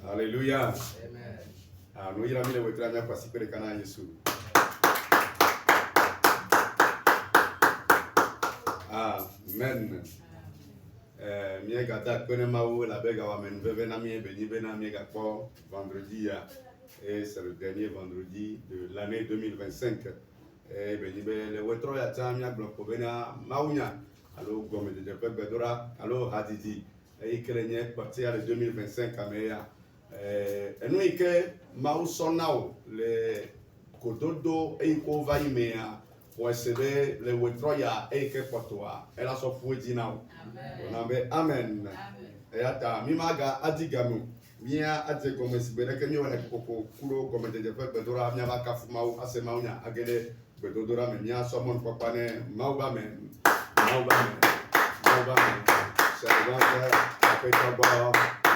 Alléluia. Amen. Nous irons le retrait à passer pour le canal Jésus. Amen. Mie gata kone maou la bega wa men bebe na mie beni bena mie gapo vendredi et c'est le dernier vendredi de l'année 2025. Et beni be le retro ya tamia bloko bena maunya allo gomme de bedora allo hadidi et kelenye partir le 2025 ameya et nous que mau sonao le kododo e ko vai mea pour recevoir le retroya et que pour toi elle a son fouet dinao amen amen et ata mimaga adigamu mia ate comme si bere que miona koko kulo comme de bedora mia ba kafumau asemaunya agele bedora me mia somon papane mauba men c'est donc après tabac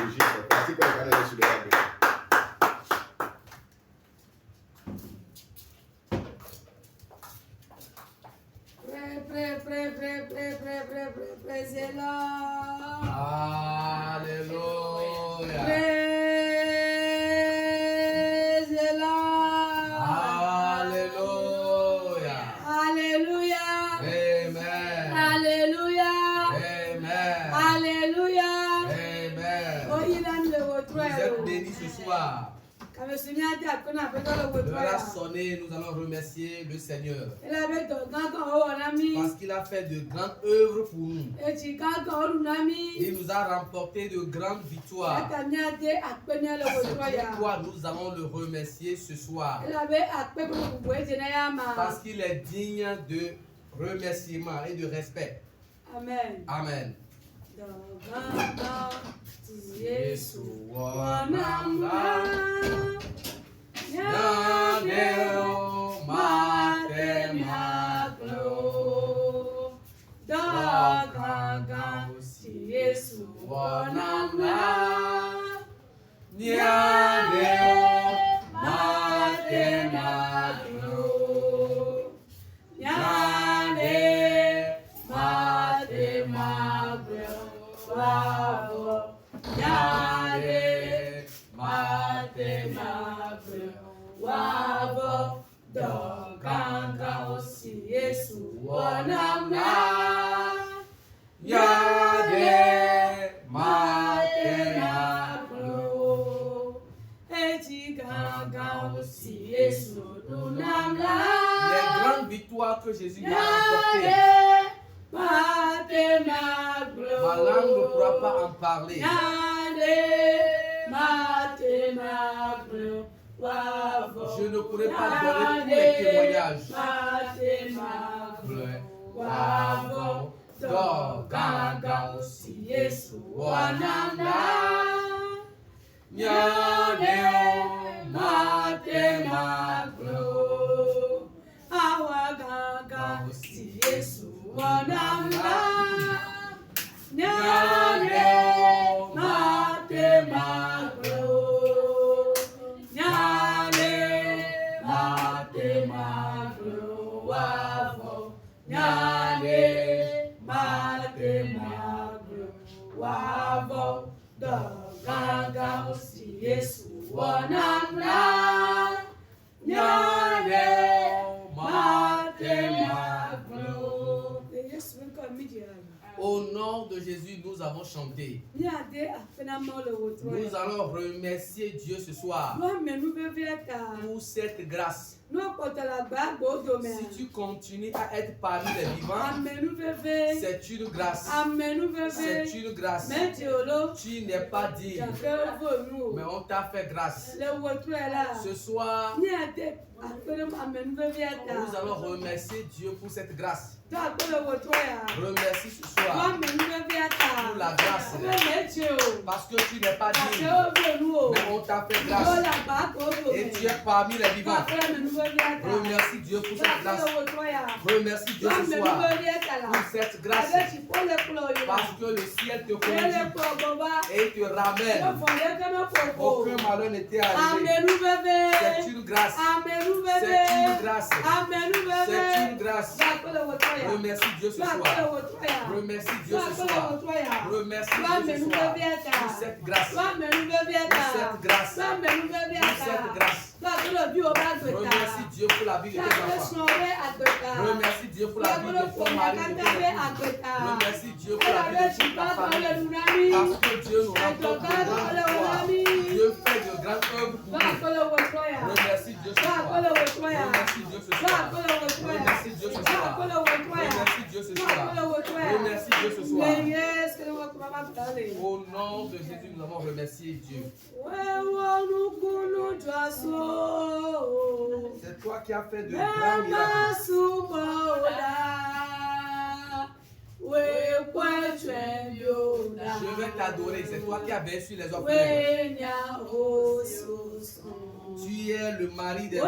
juste pratique le canal sur le Praise the Lord. Alléluia. Praise the Lord. Alléluia. Alléluia. Amen. Alléluia. Amen. Alléluia. Amen. Oh, il a mis le Vous êtes bénis ce soir. L'heure a sonné, nous allons remercier le Seigneur. Parce qu'il a fait de grandes œuvres pour nous. Il nous a remporté de grandes victoires. C'est pourquoi nous allons le remercier ce soir. Parce qu'il est digne de remerciement et de respect. Amen. Amen. Yesu wanamla Nyadeo matemaglo Dagaga Yesu wanamla Nyadeo matemaglo Nyadeo matemaglo Bravo Nyade matemaglo Wavo doganga osi Yesu wanamna Nyade matemaglo Ejiganga osi Yesu dunamna. Les grandes victoires que Jésus a remportées. Ma langue ne pourra pas en parler. Je ne pourrai pas donner tous les témoignages. Au nom de Jésus, nous nous avons chanté, nous allons remercier Dieu ce soir pour cette grâce. Si tu continues à être parmi les vivants, c'est une grâce. C'est une grâce. Tu n'es pas digne, mais on t'a fait grâce. Ce soir, nous allons remercier Dieu pour cette grâce. Remercie ce soir pour la grâce. Parce que tu n'es pas digne, mais on t'a fait grâce. Et tu es parmi les vivants. Remercie Dieu pour cette grâce. Remercie Dieu ce soir pour cette grâce. Parce que le ciel te conduit et te ramène. Aucun malheur n'était arrivé. C'est une grâce. C'est une grâce. C'est une grâce. Remercie Dieu ce soir. Remercie Dieu ce soir. Remercie Dieu ce soir pour cette grâce. Pour cette grâce. Pour cette grâce. Remercie Dieu pour la vie de tes enfants. Remercie Dieu pour la vie de ton mari, de ton époux. Remercie Dieu pour la vie de toute ta famille. Parce que Dieu nous remporte de grandes victoires. Dieu fait de grandes œuvres pour nous. Remercie Dieu ce soir. Remercie Dieu ce soir. Remercie Dieu ce soir. Remercie Dieu ce soir. Remercie Dieu ce soir. Au nom de Jésus, nous avons remercié Dieu. C'est toi qui as fait de grands miracles. Je vais t'adorer. C'est toi qui as béni les orphelins. Tu es le mari des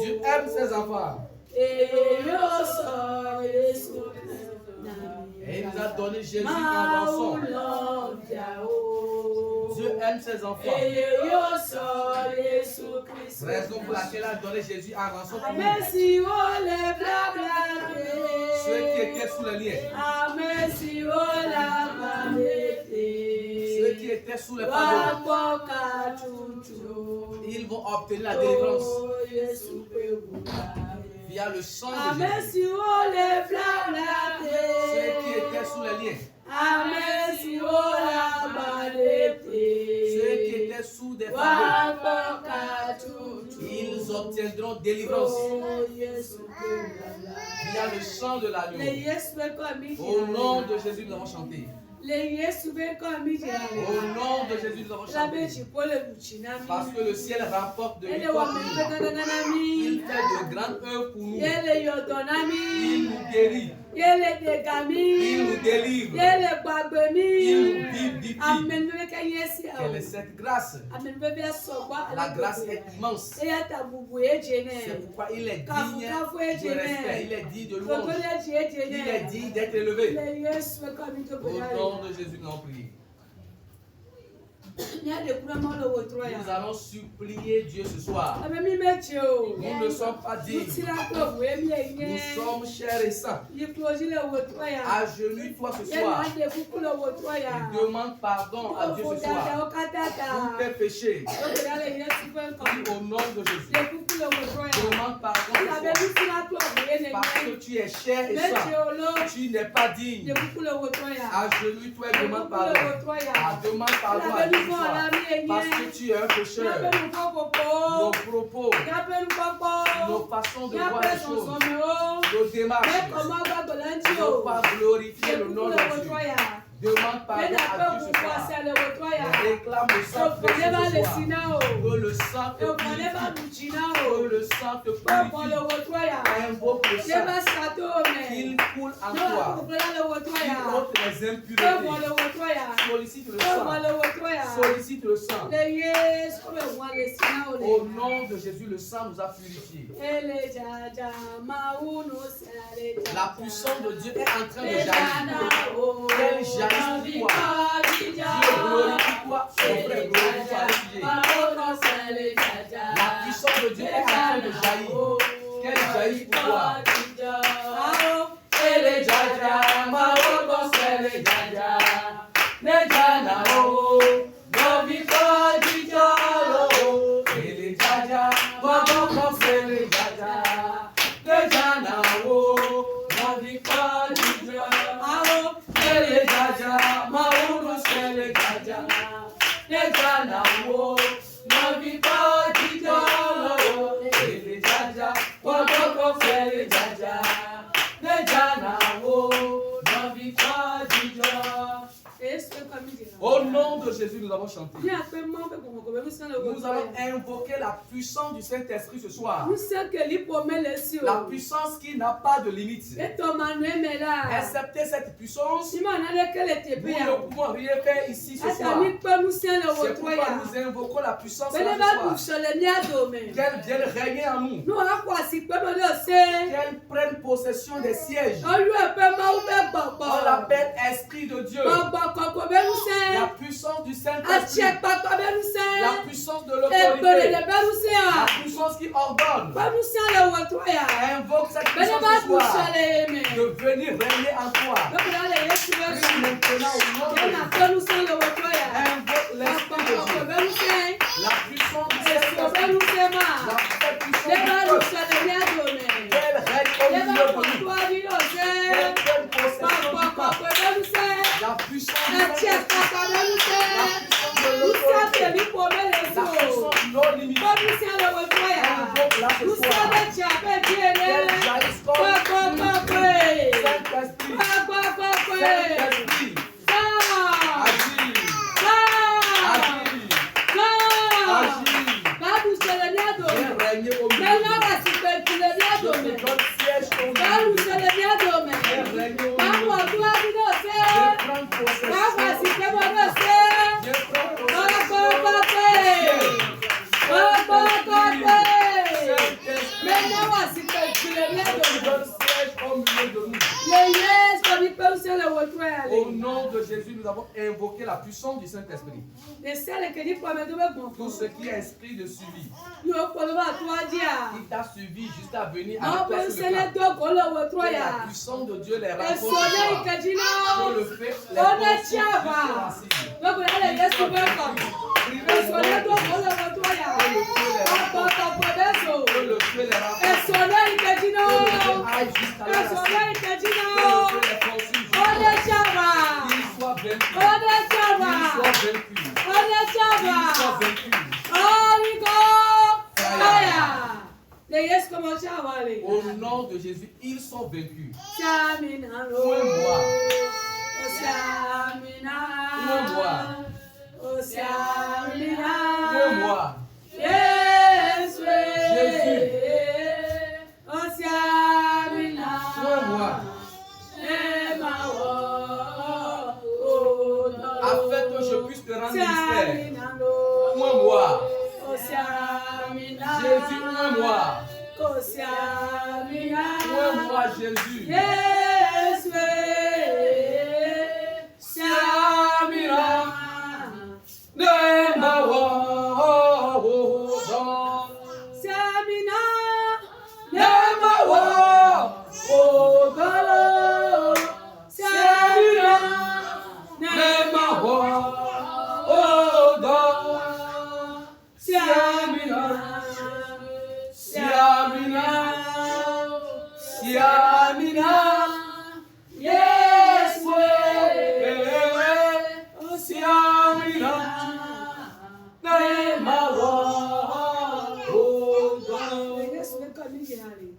Dieu aime ses enfants. Et il nous a donné Jésus en rançon. Dieu aime ses enfants. Raison pour laquelle il a donné Jésus en rançon pour nous. Ceux qui étaient sous les liens. Ceux qui étaient sous les fardeaux. Ils vont obtenir la délivrance via le sang de Jésus. Ceux qui étaient sous les liens. Ceux qui étaient sous des fardeaux, ils obtiendront délivrance via le sang de l'agneau. Au nom de Jésus, nous avons chanté. Au nom de Jésus, nous avons chanté. Parce que le ciel rapporte de victoire pour nous. Il fait de grandes œuvres pour nous. Il nous guérit. Il nous délivre. Il nous vivifie. Quelle est cette grâce? La grâce est immense. C'est pourquoi il est digne de respect. Il est digne de louange. Il est digne d'être élevé. Au nom de Jésus, nous avons prié. Nous allons supplier Dieu ce soir. Nous ne sommes pas dignes. Nous sommes chers et saints. Agenouille-toi ce soir. Demande pardon à Dieu ce soir pour tes péchés. Au nom de Jésus. Demande pardon ce soir. Parce que tu es cher et saint. Tu n'es pas digne. Agenouille-toi et demande pardon. Demande pardon à Dieu. Parce que tu es un pécheur. Nos propos, nos façons de voir les choses, nos démarches, n'ont pas glorifié le nom de Dieu. Demande pardon à Dieu ce soir. Réclame le sang de Jésus ce soir. Que le sang te purifie. Que le sang te purifie. Invoque le sang. Qu'il coule en toi. Il ôte les impuretés. Sollicite le sang. Sollicite le sang. Au nom de Jésus, le sang nous a purifiés. La puissance de Dieu est en train de jaillir. Qu'elle jaillisse pour toi. Dieu glorifie toi. Mon frère glorifie toi. La puissance de Dieu est en train de jaillir. Qu'elle jaillisse pour toi. Ele jaja, maogo sele jaja, ne jana o, novi kodi jalo. Ele jaja, maogo sele jaja, ne jana o, novi kodi jalo. Ele jaja, maogo sele jaja, ne jana o, novi kodi jalo. Ele jaja, maogo sele jaja. Au nom de Jésus, nous avons chanté. Nous allons invoquer la puissance du Saint-Esprit ce soir. La puissance qui n'a pas de limite. Excepté cette puissance, nous ne pouvons rien faire ici ce soir. C'est pourquoi nous invoquons la puissance de ce soir. Qu'elle vienne régner en nous. Qu'elle prenne possession des sièges. On l'appelle Esprit de Dieu. La puissance du Saint-Esprit. La puissance de l'autorité. La puissance qui ordonne. Invoque cette puissance ce soir. De venir régner en toi. Prie maintenant au nom de Jésus. Invoque l'Esprit de Dieu. La puissance du Saint-Esprit. La puissance de Dieu. Qu'elle règne au milieu de nous. Qu'elle prenne possession du corps. La puissance du Saint-Esprit. La puissance de l'autorité. La puissance non limitée. Invoque-la ce soir. Qu'elle jaillisse comme Saint-Esprit. Saint-Esprit. Agis. Agis. Agis. Viens régner au milieu de nous. Je te donne siège au milieu de nous. Viens régner au milieu de nous. Viens prendre possession. Viens prendre Au nom de Jésus, nous avons invoqué la puissance du Saint-Esprit. Tout ce qui est esprit de suivi. Il t'a suivi jusqu'à venir avec toi sur le camp. La puissance de Dieu les rencontre. Je le fais. Au nom de Jésus, ils sont vaincus. Afin que je puisse te rendre ministère. Moi. Jésus, moi. Moi, Jésus.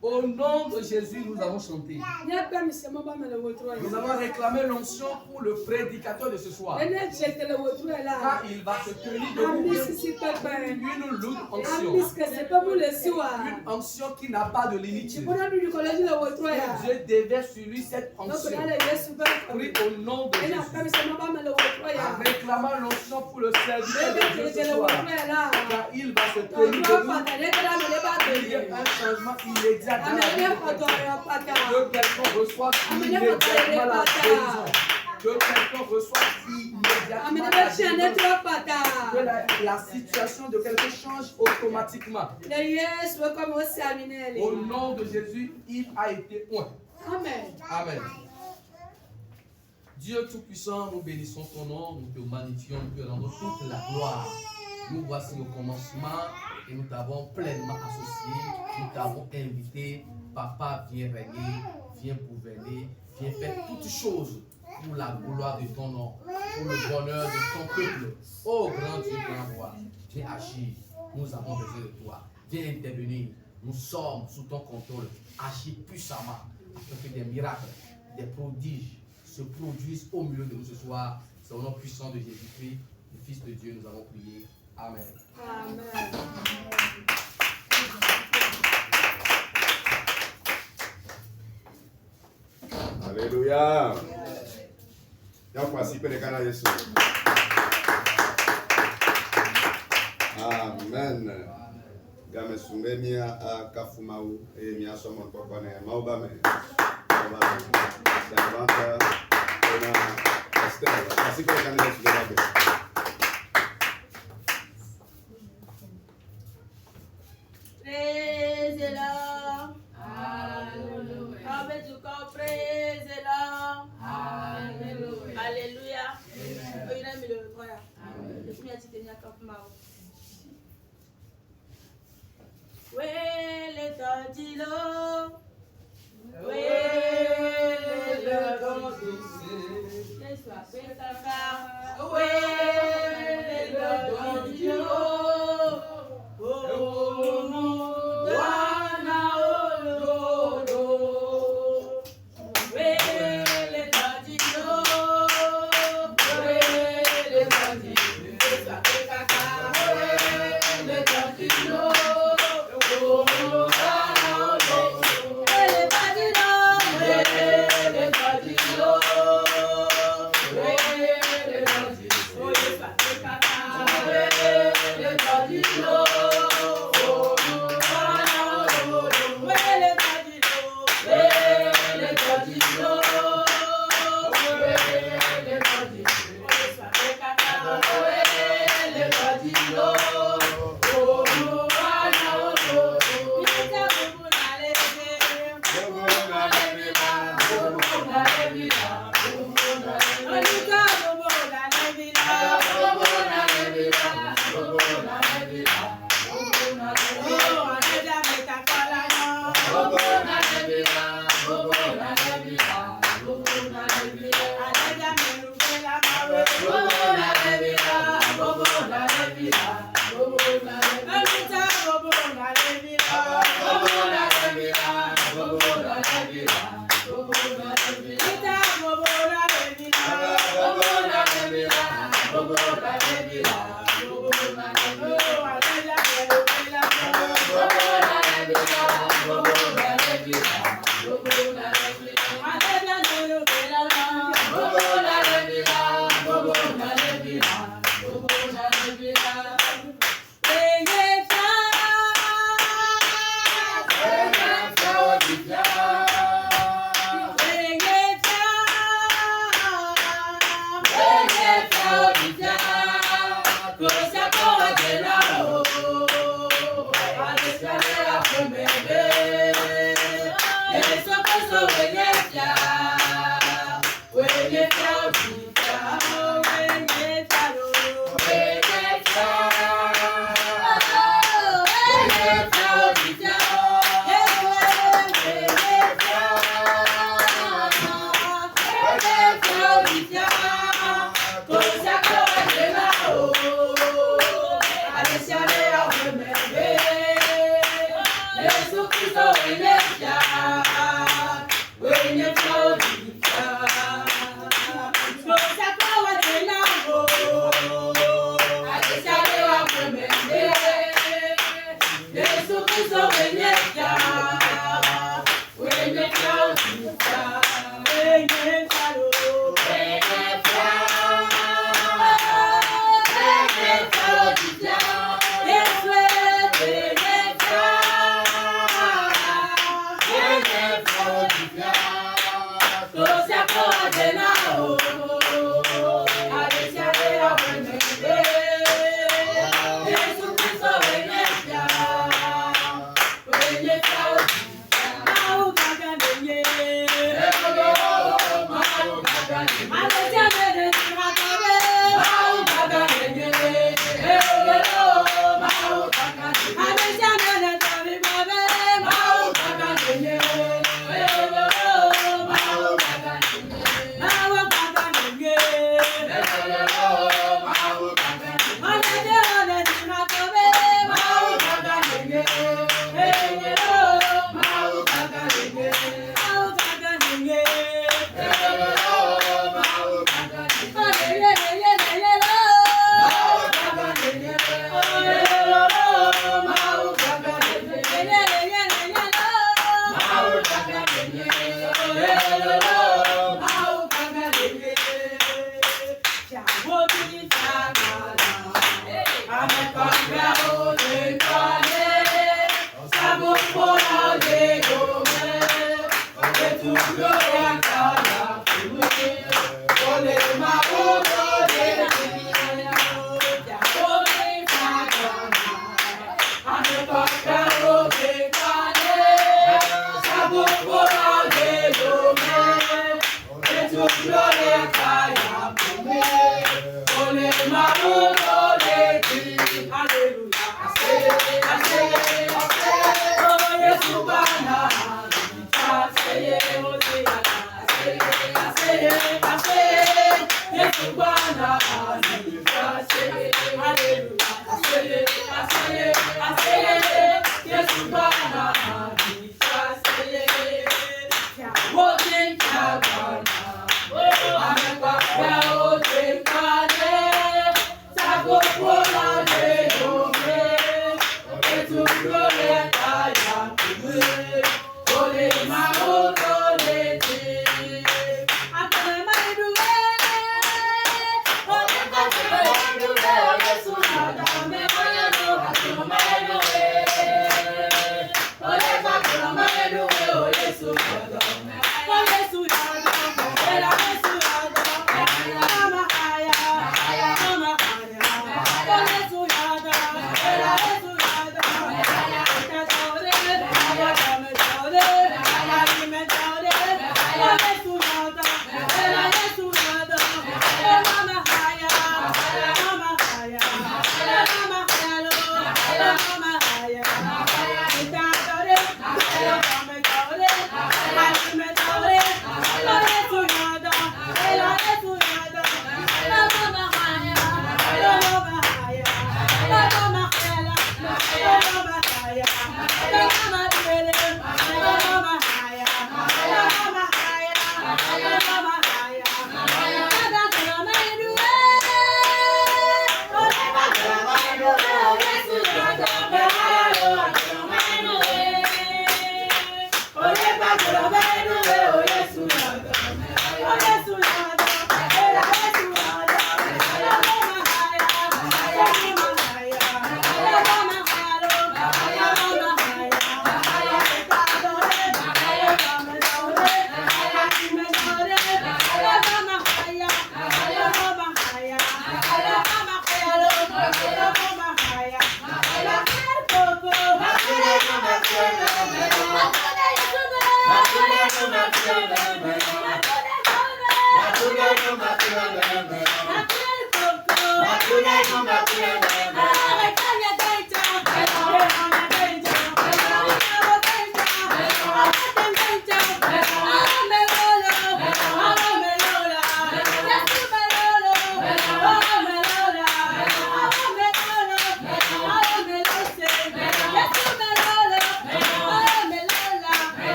Au nom de Jésus, nous avons chanté. Nous avons réclamé l'onction pour le prédicateur de ce soir. Car il va se tenir debout. Une lourde onction. Une onction qui n'a pas de limite. Dieu déverse sur lui cette onction. Prie au nom de Jésus. En réclamant l'onction pour le serviteur de Dieu ce soir. Car il va se tenir debout. Il y a un changement immédiat dans la vie de quelqu'un. Que quelqu'un reçoive immédiatement la guérison. Que quelqu'un reçoive immédiatement la guérison. Que la situation de quelqu'un change automatiquement. Au nom de Jésus, il a été oint. Amen. Amen. Dieu Tout-Puissant, nous bénissons ton nom, nous te magnifions, nous te rendons toute la gloire. Nous voici au commencement et nous t'avons pleinement associé, nous t'avons invité. Papa, viens régner, viens gouverner, viens faire toutes choses pour la gloire de ton nom, pour le bonheur de ton peuple. Oh grand Dieu, grand roi, viens agir, nous avons besoin de toi. Viens intervenir, nous sommes sous ton contrôle. Agis puissamment afin que des miracles, des prodiges se produisent au milieu de nous ce soir. C'est au nom puissant de Jésus-Christ, le Fils de Dieu, nous avons prié. Amen. Amen. Alléluia. Amen. Game sumemia kafumau mia somo kwa ne maubame. Servanta na Esther. Así que kana Yesu gabe. Praise the Lord. Hallelujah. Avec du corps, praise the Lord. Hallelujah. Alléluia. Wele tadilo. Wele tadilo. Yesu apetaka. Wele tadilo. Yesu Kristo,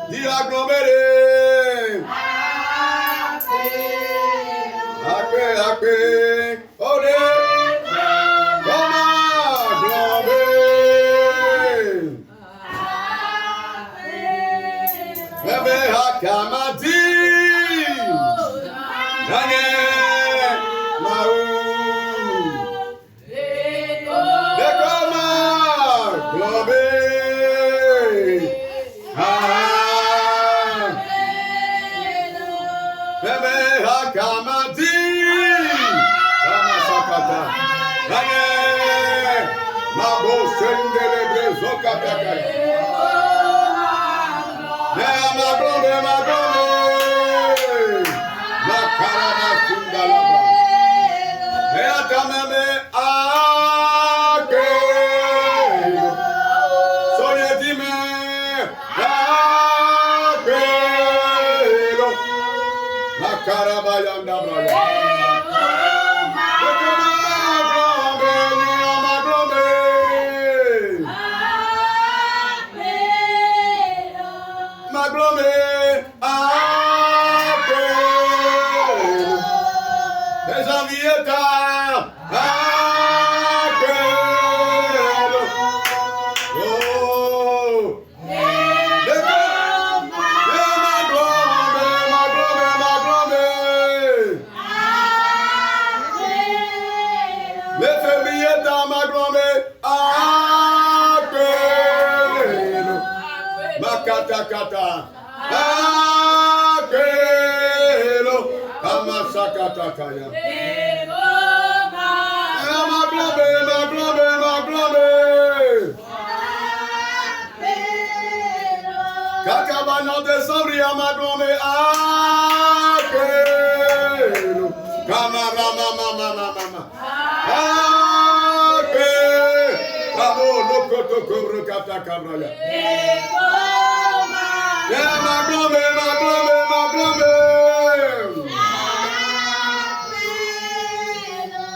Dis aggloméré. Acqué. Olé. Comme aggloméré. Bébé Hakamadi.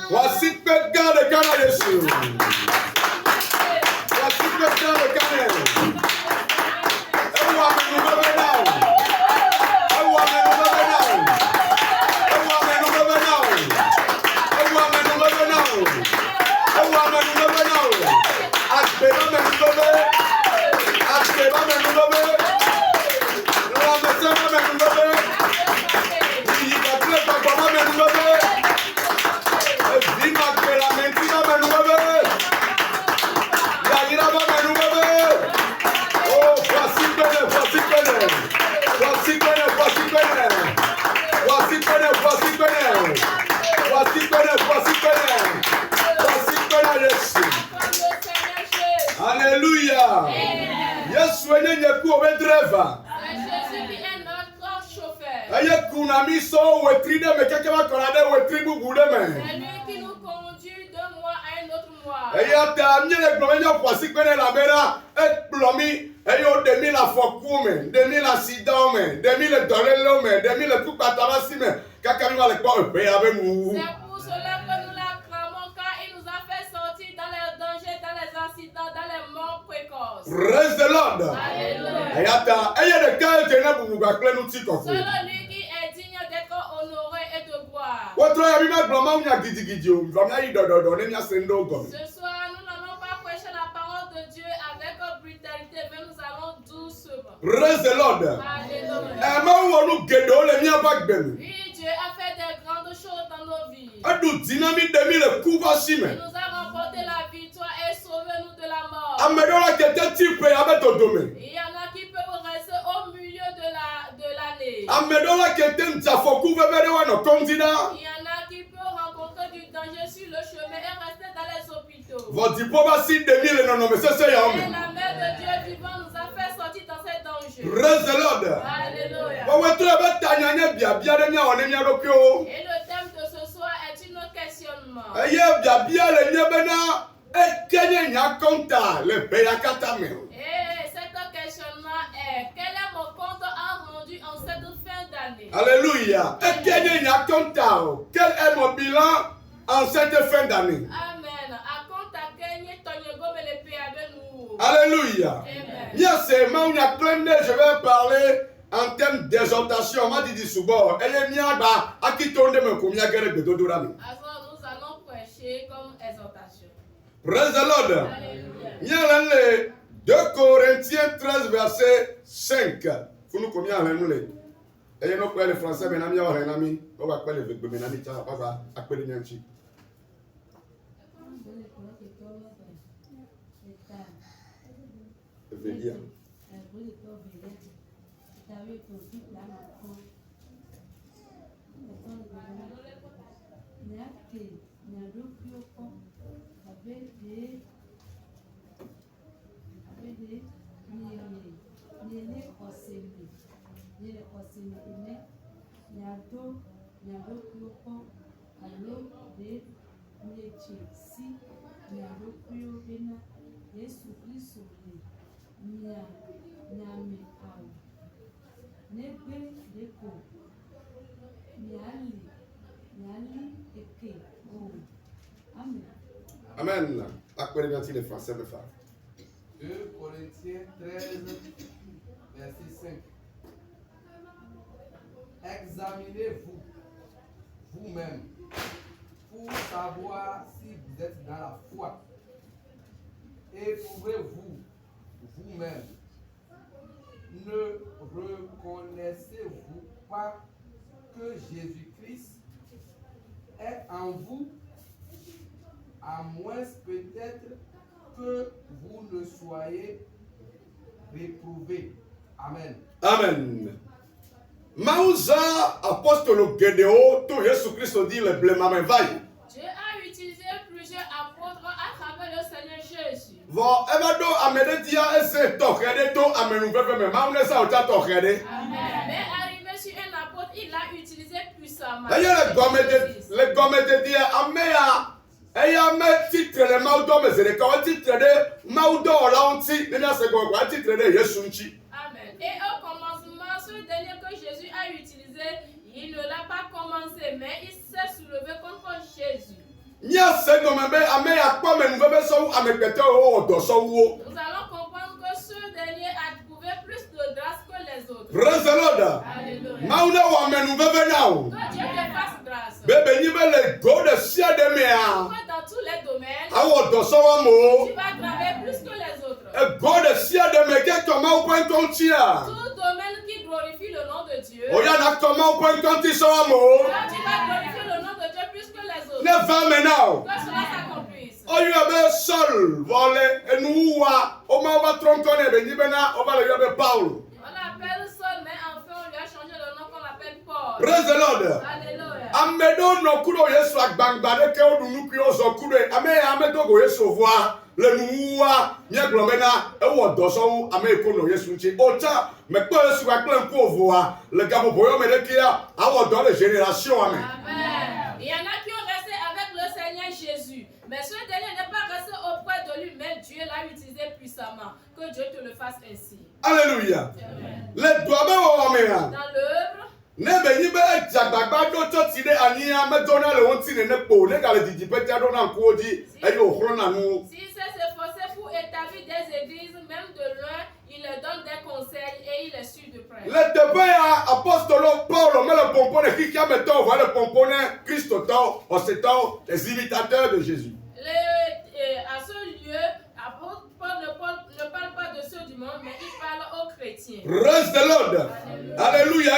Voici que garde le canal Jésus. Voici que garde le canal. Alléluia. Yes, venez nous couper driver. Jésus qui est notre chauffeur. Aye kunami so wetride me keke ba konade wetribu gude me. C'est lui qui nous conduit d'un mois à un autre mois. Aye ata mi le gbo nyo kwasi pene la bera ekplomi aye o demi la foku me, demi la accident me, demi le dolelo me, demi le coup patabasi me. Kaka mi va le kwa pe avec nous. C'est pour cela que nous l'acclamons car il nous a fait sortir dans les dangers, dans les accidents, dans les morts précoces. Praise the Lord. Alléluia. Aye ata aye de ka tena bubu ba kle nu ti kokko. Seul lui qui est digne d'être honoré et de gloire. Wotro ya mi ma gloma unya gidigidi o, gloma yi dododo ne nya sendo go. Ce soir, nous n'allons pas prêcher la parole de Dieu avec brutalité, mais nous allons doucement. Praise the Lord. Alléluia. Ma wonu gedo le mi aba gbemi. Oui, Dieu a fait des grandes choses dans nos vies. Adu dinami demi le kuva Il shime. nous a remporté la victoire et sauvé nous de la mort. Amedola kete tipe abeto dome. Il y en a qui peuvent rester au milieu de l'année. Amedola kete ntafoku vevere wa no kondina. Il y en a qui peuvent rencontrer du danger sur le chemin et rester dans les hôpitaux. Voti poba si demi le no me sese ya Et ome. la main de Dieu vivant nous a fait sortir dans ces dangers. Praise the Lord. Alléluia. Wa wotro abeta nyanya bia de nya one nya rokyo. Et le thème de ce soir est une questionnement. Eye bia le nya bena ekenye nya konta le pe yakata me. Et cet questionnement est quel est mon compte à rendu en cette fin d'année? Alléluia. Ekenye nya konta o. Quel est mon bilan en cette fin d'année? Amen. À compte à Kenya, Tonyego me le paie avec nous. Alléluia. Amen. Je vais parler en termes d'exhortation. Nous allons prêcher comme exhortation. Praise the Lord. Alléluia. 2 Corinthiens 13, verset 5. Vous nous combien le et nous parlons le français, mais nous avons un ami. On va parler avec mes amis. On va appeler les gens. Je vais dire. Amen. Appelez bien les Français, mes frères. 2 Corinthiens 13, verset 5. Examinez-vous vous-même pour savoir si vous êtes dans la foi. Éprouvez-vous vous-même. Ne reconnaissez-vous pas que Jésus-Christ est en vous, à moins peut-être que vous ne soyez réprouvés. Amen. Amen. Mausa apostolo Gédéon, tout Jésus-Christ dit le blême vaille. Dieu a utilisé plusieurs apôtres à travers le Seigneur Jésus. Bon, evado amede dia ese tokede to amenu pepe me maune sa ota tokede. Amen. Mais arrivé sur un apôtre, il l'a utilisé puissamment. Le gomme de dia amea eya me titre le maudo me zere ka titre de maudo la onti ni na se go kwa titre de Yesu nchi. Amen. Et au commencement, ce dernier que Jésus a utilisé, il ne l'a pas commencé, mais il s'est soulevé contre Jésus. Nous allons comprendre que ce dernier a trouvé plus de grâce que les autres. Praise the Lord. Alléluia. Que Dieu te fasse grâce. Dans tous les domaines, tu vas travailler plus que les autres. Tout domaine qui glorifie le nom de Dieu, tu vas glorifier le nom de Dieu plus que les autres. Que cela s'accomplisse. On appelle Saul, mais enfin on lui a changé le nom qu'on appelle Paul. Praise the Lord. Alléluia. Amedo no kudo Yesu agbangbade ke odunu ki ozo kudo ame amedo go Yesu voa le nuwa nye glomena e wo doso ame ko no Yesu nchi ota me ko Yesu gba plan ko voa le gabo boyo me de kia awo do de génération amen. Amen. Il y en a qui ont resté avec le Seigneur Jésus, mais ce dernier n'est pas resté auprès de lui, mais Dieu l'a utilisé puissamment. Que Dieu te le fasse ainsi. Alléluia. Le doabe wo amena. Dans l'œuvre Nebe ni be jagbagba do to ti de ani amedona le won ti ne po le ga le didi pe ti ado na nko odi e yo khoro na nu. Si c'est s'efforcer pour établir des églises, même de loin, il leur donne des conseils et il est sûr de près. Le tebe ya apostolo Paul me le pompone qui a meto va le pompone Christ to o c'est les imitateurs de Jésus. À ce lieu, apôtre Paul ne parle pas de ceux du monde, mais il parle aux chrétiens. Praise the Lord. Alléluia.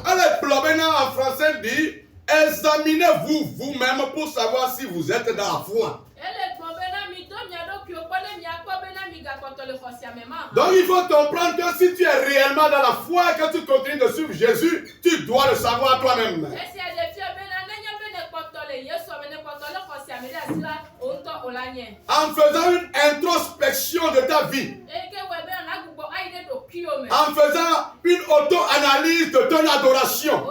Allez, Plomena en français dit examinez-vous vous-même pour savoir si vous êtes dans la foi. Donc il faut comprendre que si tu es réellement dans la foi et que tu continues de suivre Jésus, tu dois le savoir toi-même. En faisant une introspection de ta vie, en faisant une auto-analyse de ton adoration,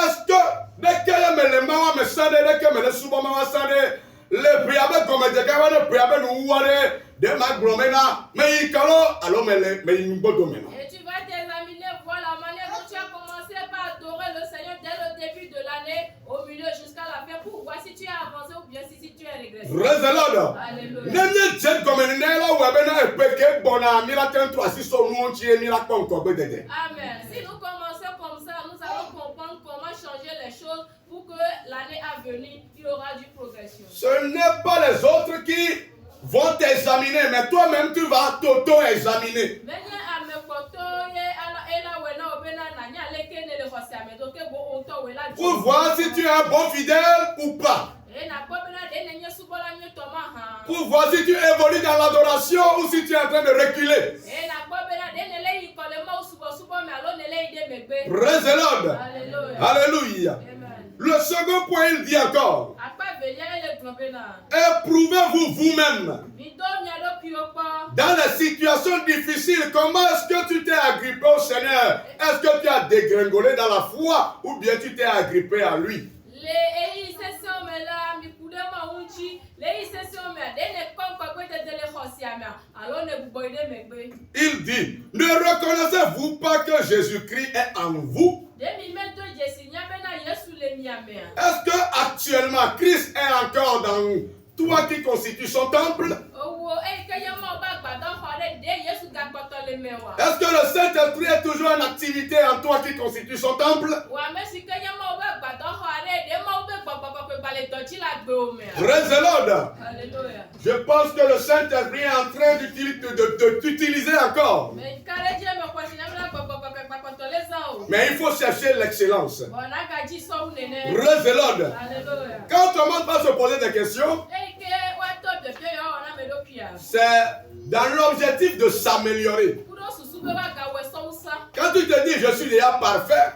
est-ce que dès que me le mawa me sande, dès que me le suba mawa sande, le priabe comme de kawale priabe no wale de ma glomena me ikalo alors me imbodo mena. Et tu vas t'examiner, voir la manière dont tu as commencé par adorer le Seigneur dès le début de l'année, au milieu jusqu'à la fin, pour voir si tu as avancé ou bien si tu es régressé. Praise the Lord. Alléluia. Nenye jet comme nela ou abena epeke bona mila ten 3 6 so nu ontie mila kon ko be dede. Amen. Si nous commençons comme ça, nous allons comprendre comment changer les choses pour que l'année à venir, il y aura du progression. Ce n'est pas les autres qui vont t'examiner, mais toi-même tu vas t'auto-examiner. Pour voir si tu es un bon fidèle ou pas. Pour voir si tu évolues dans l'adoration ou si tu es en train de reculer. Praise the Lord. Alléluia. Le second point, il dit encore. Éprouvez-vous vous-même. Dans les situations difficiles, comment est-ce que tu t'es agrippé au Seigneur? Est-ce que tu as dégringolé dans la foi ou bien tu t'es agrippé à lui? Il dit, ne reconnaissez-vous pas que Jésus-Christ est en vous? Est-ce que actuellement Christ est encore dans toi qui constitue son temple? Est-ce que le Saint-Esprit est toujours en activité en toi qui constitue son temple? Praise the Lord. Je pense que le Saint-Esprit est en train de t'utiliser encore. Mais il faut chercher l'excellence. Praise the Lord. Quand on commence par se poser des questions, c'est dans l'objectif de s'améliorer. Quand tu te dis je suis déjà parfait,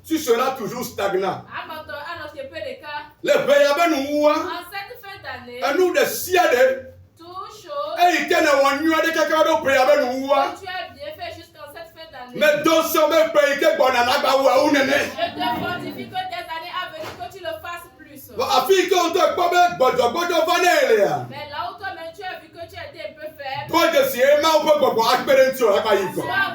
tu seras toujours stagnant. Le payable nous voit, et nous de siade, et il tient un nuage de quelqu'un de payable nous voit. Mais dans ce même pays que bon anaga ou nene. Je te fortifie que tes années à venir que tu le fasses plus. Mais là où toi-même tu as vu que tu as été un peu faible, sois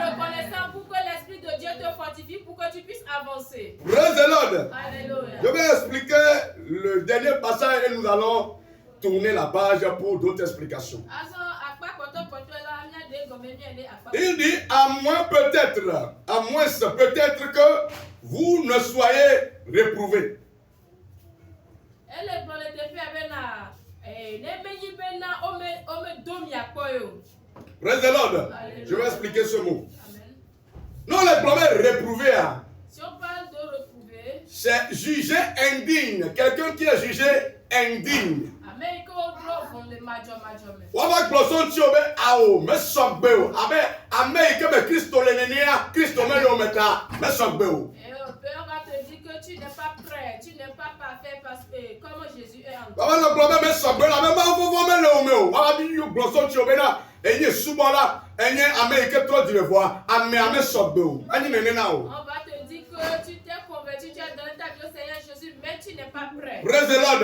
reconnaissant pour que l'Esprit de Dieu te fortifie pour que tu puisses avancer. Praise the Lord. Alléluia. Je vais expliquer le dernier passage et nous allons tourner la page pour d'autres explications. Il dit à moins peut-être que vous ne soyez réprouvés. Praise the Lord. Je vais expliquer ce mot. Non, le problème réprouvé, si on parle de reprouver, c'est jugé indigne. Quelqu'un qui est jugé indigne. Waba gloson tiobe ao me sogbeo abe Amérique me Christo lenenia Christo me le meta me sogbeo. Et on va te dire que tu n'es pas prêt, tu n'es pas parfait parce que comme Jésus est en toi. Waba le problème me sogbeo la même vous me le omeo. Waba bi you gloson tiobe na enye subola enye Amérique toi tu le vois ame sogbeo. Ani nene na o. On va te dire que tu t'es converti, tu as donné ta vie au Seigneur Jésus, mais tu n'es pas prêt. Praise the Lord.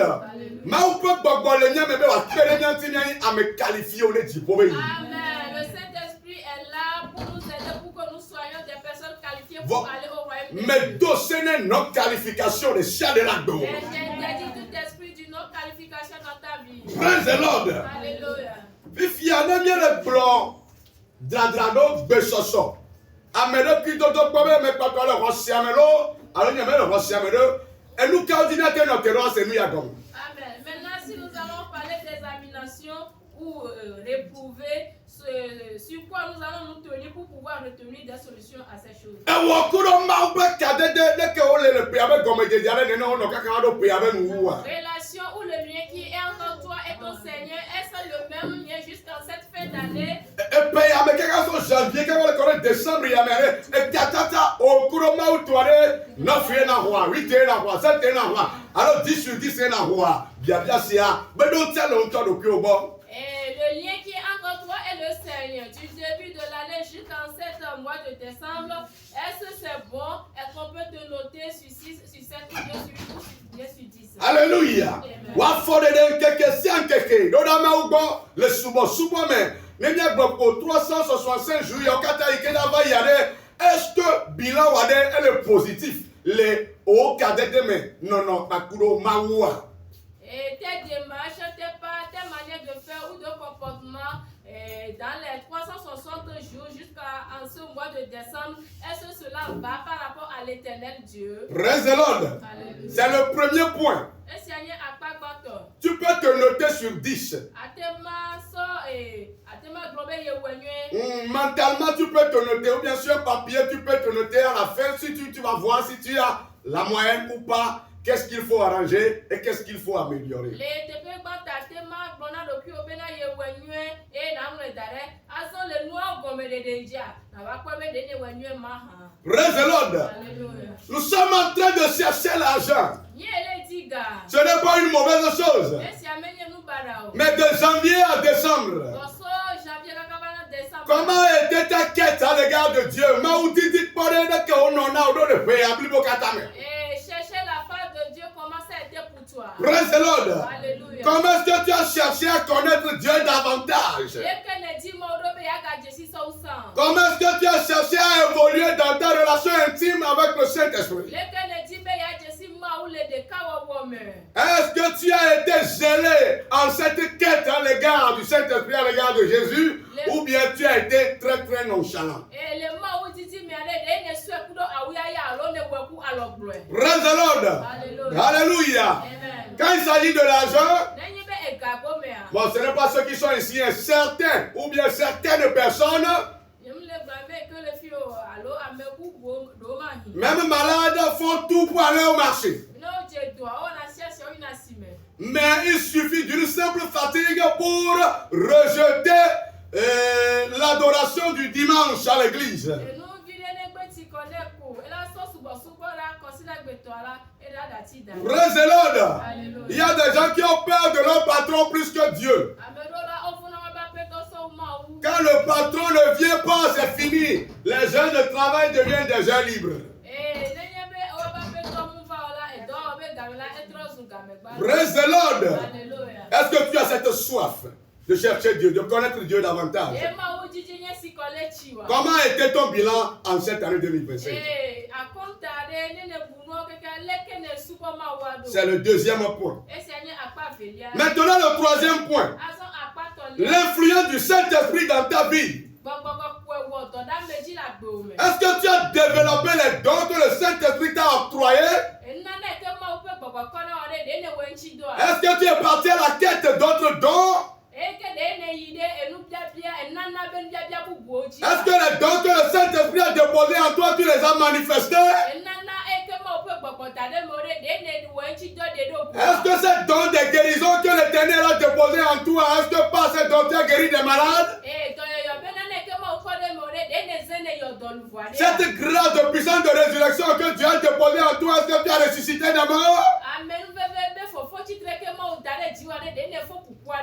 Ma ou peut gbogbo le nya me be wa kere nya ti nya ame qualifié o le jibo yi. Amen. Le Saint-Esprit est là pour nous aider pour que nous soyons des personnes qualifiées pour aller au royaume de Dieu. Mais dossene non qualification de sia de la do. J'ai tout esprit d'une non qualification dans ta vie. Praise the Lord. Alléluia. Fifia na mi le plan dradrado besoso. Amelo ki do pobe me pato le rosiamelo, alors nyame le rosiamelo, et nous coordinateur notre terrain c'est nous ya gom. Amen. Maintenant si nous allons parler d'examination ou réprouver sur quoi nous allons nous tenir pour pouvoir retenir des solutions à ces choses. E wo kuro ma ube kade de ke o le pe abe gomme de jare ne no kaka do pe abe nu wa. Relation ou le lien qui est entre toi et ton Seigneur, est-ce le même lien jusqu'en cette fin d'année? E pe abe kaka so janvier ke le ko décembre ya mere e tata o kuro ma u toare 9 na ho 8 na ho 7 na ho alors 10 sur 10 na ho bia sia be do tell on to do ki o bo. Et le lien qui est entre toi et le Seigneur, du début de l'année jusqu'en 7 mois de décembre, est-ce que c'est bon? Est-ce qu'on peut te noter sur 6, sur 7, sur 8, sur 10? Alléluia. Wa fode de keke sian keke. Do da ma ugo le subo me. Ne nya gbo pour 365 jours yo kata ikeda va yare. Est-ce que bilan wade est le positif? Le o kadete me. Non, makuro mawa. Et tes démarches, tes manières de faire ou de comportement dans les 360 jours jusqu'à ce mois de décembre, est-ce que cela va par rapport à l'éternel Dieu? Praise the Lord. C'est le premier point. Tu peux te noter sur 10. Mentalement, tu peux te noter, ou bien sur papier, tu peux te noter à la fin si tu vas voir si tu as la moyenne ou pas. Qu'est-ce qu'il faut arranger et qu'est-ce qu'il faut améliorer. Praise the Lord. Nous sommes en train de chercher l'argent. Ce n'est pas une mauvaise chose. Mais de janvier à décembre, comment était ta quête à l'égard de Dieu? Praise the Lord. Comment est-ce que tu as cherché à connaître Dieu davantage? Comment est-ce que tu as cherché à évoluer dans ta relation intime avec le Saint-Esprit? Est-ce que tu as été zélé en cette quête à l'égard du Saint-Esprit, à l'égard de Jésus, ou bien tu as été très très nonchalant? Praise the Lord. Alléluia. Quand il s'agit de l'argent, bon, ce n'est pas ceux qui sont ici, certains ou bien certaines personnes, même malades, font tout pour aller au marché. Mais il suffit d'une simple fatigue pour rejeter l'adoration du dimanche à l'église. Praise the Lord. Il y a des gens qui ont peur de leur patron plus que Dieu. Quand le patron ne vient pas, c'est fini. Les heures de travail deviennent des heures libres. Praise the Lord. Est-ce que tu as cette soif de chercher Dieu, de connaître Dieu davantage? Comment était ton bilan en cette année 2025? C'est le deuxième point. Maintenant, le troisième point. L'influence du Saint-Esprit dans ta vie. Est-ce que tu as développé les dons que le Saint-Esprit t'a octroyés? Est-ce que tu es parti à la quête d'autres dons? Est-ce que les dons que le Saint-Esprit a déposés en toi, tu les as manifestés? Est-ce que ces dons de guérison que l'Éternel a déposés en toi, est-ce que par ces dons tu as guéri des malades? Cette grâce de puissance de résurrection que Dieu a déposée en toi, est-ce que tu as ressuscité des morts?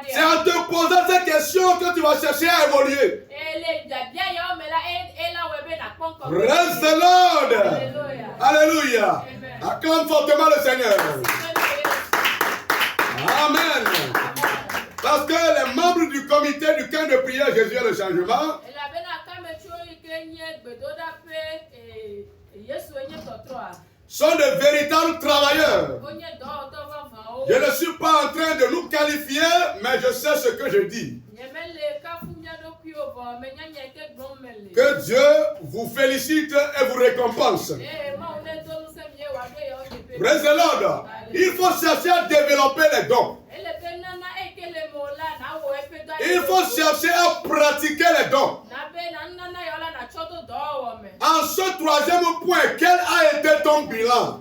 C'est en te posant ces questions que tu vas chercher à évoluer. Praise the Lord. Alléluia. Acclame fortement le Seigneur. Amen. Parce que les membres du comité du camp de prière Jésus et le changement sont de véritables travailleurs. Je ne suis pas en train de nous qualifier, mais je sais ce que je dis. Que Dieu vous félicite et vous récompense. Praise the Lord. Il faut chercher à développer les dons. Il faut chercher à pratiquer les dons. En ce troisième point, quel a été ton bilan?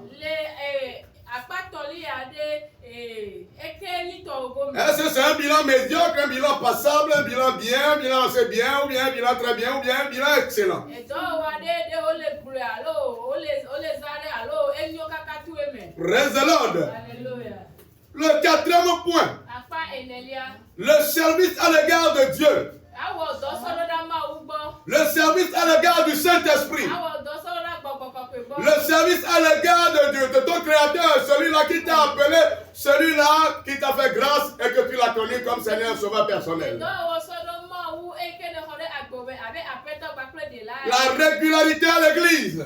Est-ce que c'est un bilan médiocre, un bilan passable, un bilan bien, un bilan assez bien, ou bien un bilan très bien, ou bien un bilan excellent? Praise the Lord. Le quatrième point, le service à l'égard de Dieu. Le service à l'égard du Saint-Esprit. Le service à l'égard de ton Créateur, celui-là qui t'a appelé, celui-là qui t'a fait grâce et que tu l'as connu comme Seigneur Sauveur personnel. La régularité à l'église.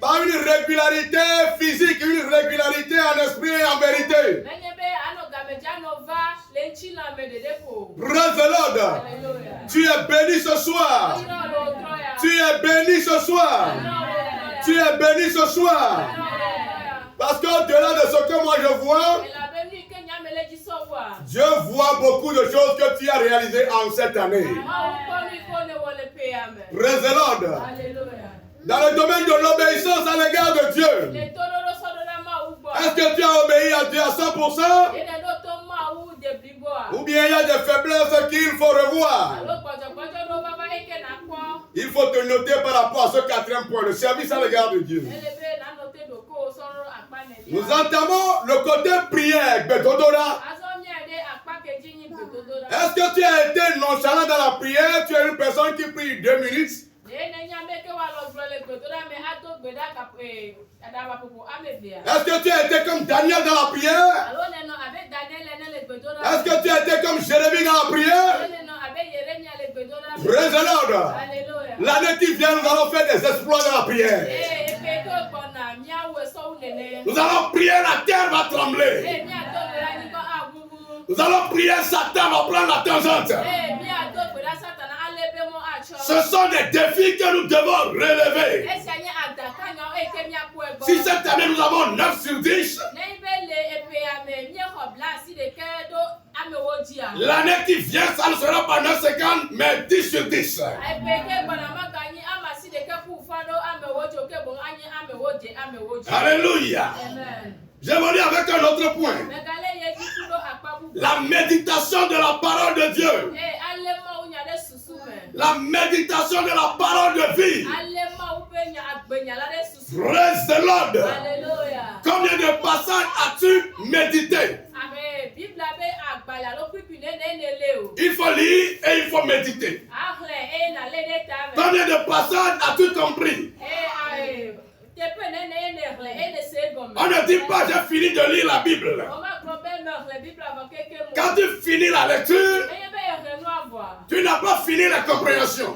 Pas une régularité physique, une régularité en esprit et en vérité. Praise the Lord. Tu es béni ce soir. Tu es béni ce soir. Tu es béni ce soir. Parce qu'au-delà de ce que moi je vois, Dieu voit beaucoup de choses que tu as réalisées en cette année. Praise the Lord. Dans le domaine de l'obéissance à l'égard de Dieu, est-ce que tu as obéi à Dieu à 100%? Ou bien il y a des faiblesses qu'il faut revoir? Il faut te noter par rapport à ce quatrième point, le service à l'égard de Dieu. Nous entamons le côté prière, Betodora. Est-ce que tu as été nonchalant dans la prière? Tu es une personne qui prie 2 minutes? Est-ce que tu as été comme Daniel dans la prière? Est-ce que tu as été comme Jérémie dans la prière? Praise the Lord. L'année qui vient, nous allons faire des exploits dans la prière. Nous allons prier, la terre va trembler. Nous allons prier, Satan va prendre la tangente. Ce sont des défis que nous devons relever. Si cette année nous avons 9 sur 10, l'année qui vient, ça ne sera pas 9,50, mais 10 sur 10. Alléluia. J'évolue avec un autre point. La méditation de la parole de Dieu. La méditation de la parole de vie. Praise the Lord. Combien de passages as-tu médité? Il faut lire et il faut méditer. Combien de passages as-tu compris? On ne dit pas j'ai fini de lire la Bible. Quand tu finis la lecture, tu n'as pas fini la compréhension.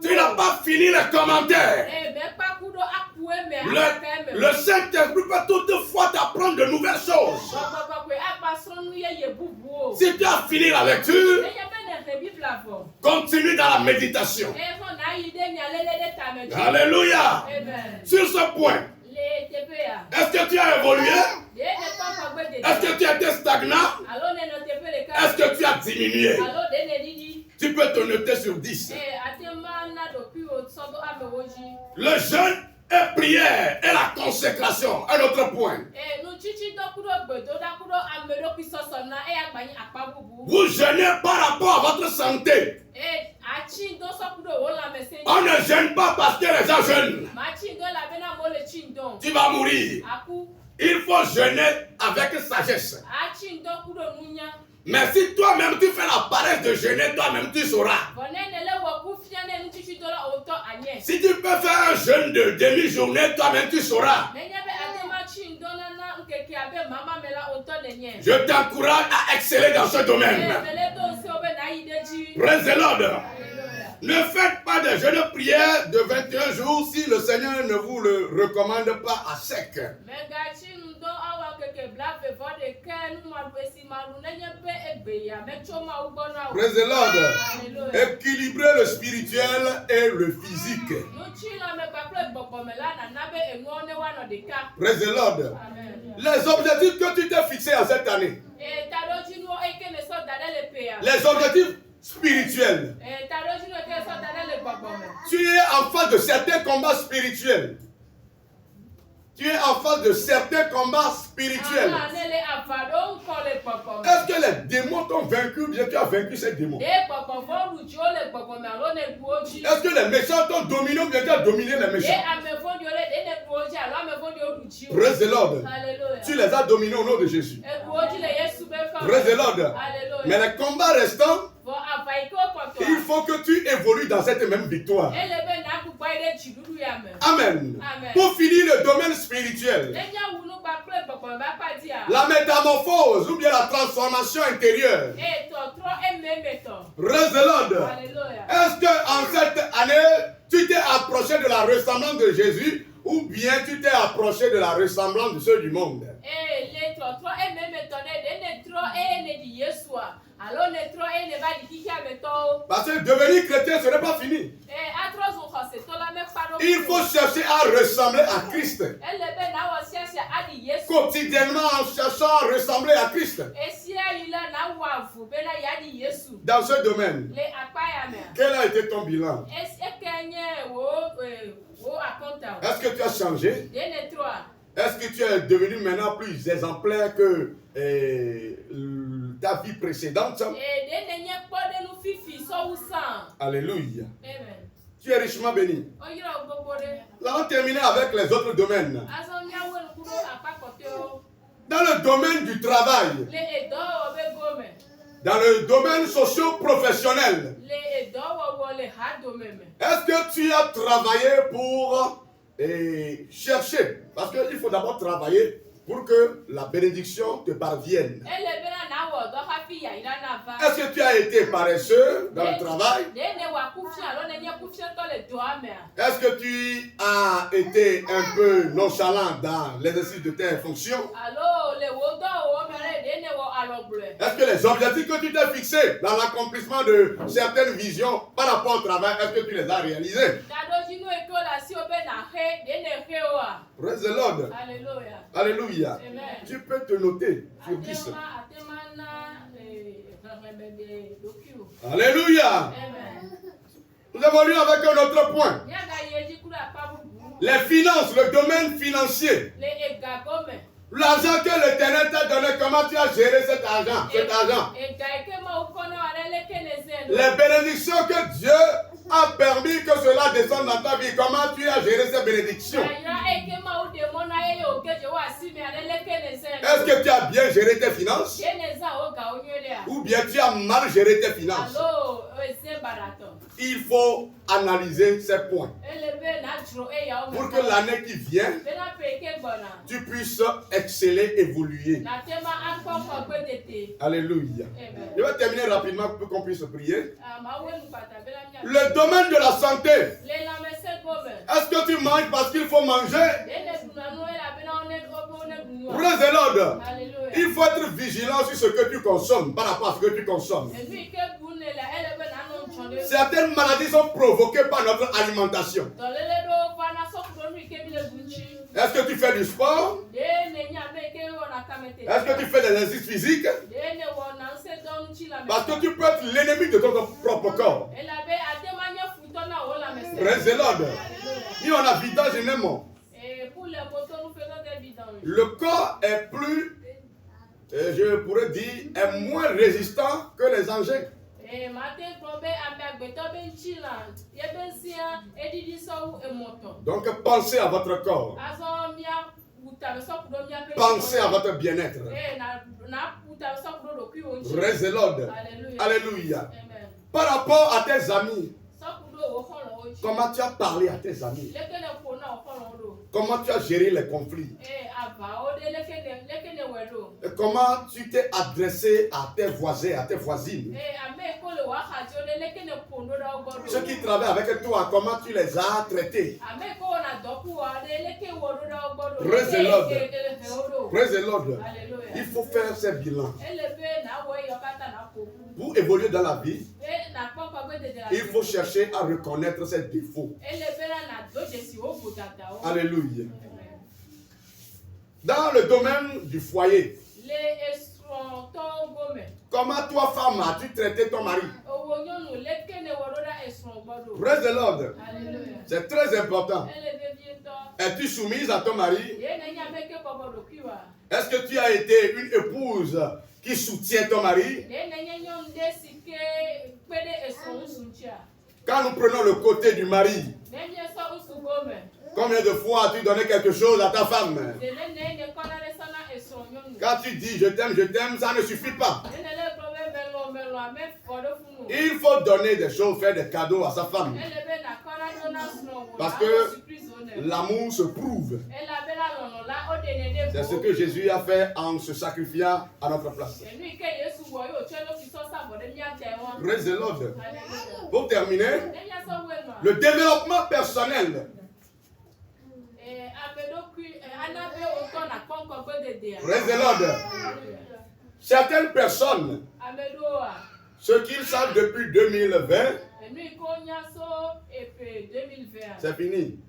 Tu n'as pas fini les commentaires. Le Saint-Esprit peut toutefois t'apprendre de nouvelles choses. Si tu as fini la lecture, continue dans la méditation. Alléluia. Sur ce point, est-ce que tu as évolué? Est-ce que tu as été stagnant? Est-ce que tu as diminué? Tu peux te noter sur 10. Le jeûne et prière et la consécration. Un autre point. Vous jeûnez par rapport à votre santé. On ne jeûne pas parce que les gens jeûnent. Tu vas mourir. Il faut jeûner avec sagesse. Mais si toi-même tu fais la paresse de jeûner, toi-même tu sauras. Si tu peux faire un jeûne de demi-journée, toi-même tu sauras. Je t'encourage à exceller dans ce domaine. Praise the Lord. Ne faites pas de jeûne de prière de 21 jours si le Seigneur ne vous le recommande pas à sec. Praise the Lord. Équilibrer le spirituel et le physique. Praise the Lord. Les objectifs que tu t'es fixés à cette année. Les objectifs spirituels. Tu es en face de certains combats spirituels. Tu es en face de certains combats spirituels. Est-ce que les démons t'ont vaincu ou bien tu as vaincu ces démons? Est-ce que les méchants t'ont dominé ou bien tu as dominé les méchants? Praise the Lord. Tu les as dominés au nom de Jésus. Praise the Lord. Mais les combats restants, il faut que tu évolues dans cette même victoire. Amen. Pour finir le domaine spirituel, la métamorphose ou bien la transformation intérieure. Praise the Lord. Est-ce qu'en cette année, tu tu t'es approché de la ressemblance de Jésus ou bien tu t'es approché de la ressemblance de ceux du monde. Parce que devenir chrétien, ce n'est pas fini. Il faut chercher à ressembler à Christ. Quotidiennement en cherchant à ressembler à Christ. Dans ce domaine, quel a été ton bilan? Est-ce que tu as changé? Est-ce que tu es devenu maintenant plus exemplaire que ta vie précédente? Alléluia. Tu es richement béni. Nous allons terminer avec les autres domaines. Dans le domaine du travail, dans le domaine socio-professionnel, est-ce que tu as travaillé pour chercher? Parce qu'il faut d'abord travailler pour que la bénédiction te parvienne. Est-ce que tu as été paresseux dans le travail? Est-ce que tu as été un peu nonchalant dans l'exercice de tes fonctions? Est-ce que les objectifs que tu t'es fixés dans l'accomplissement de certaines visions par rapport au travail, est-ce que tu les as réalisés? Praise the Lord. Alléluia. Alléluia. Amen. Tu peux te noter sur 10. Alléluia. Amen. Nous évoluons avec un autre point. Les finances, le domaine financier. L'argent que l'Éternel t'a donné, comment tu as géré cet argent? Les bénédictions que Dieu a permis que cela descende dans ta vie, comment tu as géré ces bénédictions? Est-ce que tu as bien géré tes finances? Ou bien tu as mal géré tes finances? Il faut analyser ces points pour que l'année qui vient, tu puisses exceller, évoluer. Alléluia. Je vais terminer rapidement pour qu'on puisse prier. Le domaine de la santé. Est-ce que tu manges parce qu'il faut manger? Praise the Lord. Il faut être vigilant sur ce que tu consommes par rapport à ce que tu consommes. Certaines maladies sont provoquées par notre alimentation. Est-ce que tu fais du sport? Est-ce que tu fais des exercices physiques? Parce que tu peux être l'ennemi de ton propre corps. Praise the Lord. Si on a vidage énormément, le corps est plus, je pourrais dire, est moins résistant que les engins. Donc pensez à votre corps. Pensez à votre bien-être. Praise the Lord. Alléluia. Par rapport à tes amis, comment tu as parlé à tes amis? Comment tu as géré les conflits? Et comment tu t'es adressé à tes voisins, à tes voisines? Ceux qui travaillent avec toi, comment tu les as traités? Praise the Lord. Praise the Lord. Il faut faire ces bilans. Pour évoluer dans la vie, il faut chercher à reconnaître ses défauts. Alléluia. Dans le domaine du foyer, comment toi, femme, as-tu traité ton mari? Praise the Lord. C'est très important. Es-tu soumise à ton mari? Est-ce que tu as été une épouse qui soutient ton mari? Quand nous prenons le côté du mari, combien de fois as-tu donné quelque chose à ta femme? Quand tu dis je t'aime, ça ne suffit pas. Il faut donner des choses, faire des cadeaux à sa femme. Parce que l'amour se prouve. C'est ce que Jésus a fait en se sacrifiant à notre place. Praise the Lord. Pour terminer, Le développement personnel. Praise the Lord. Certaines personnes, ce qu'ils savent depuis 2020, c'est fini.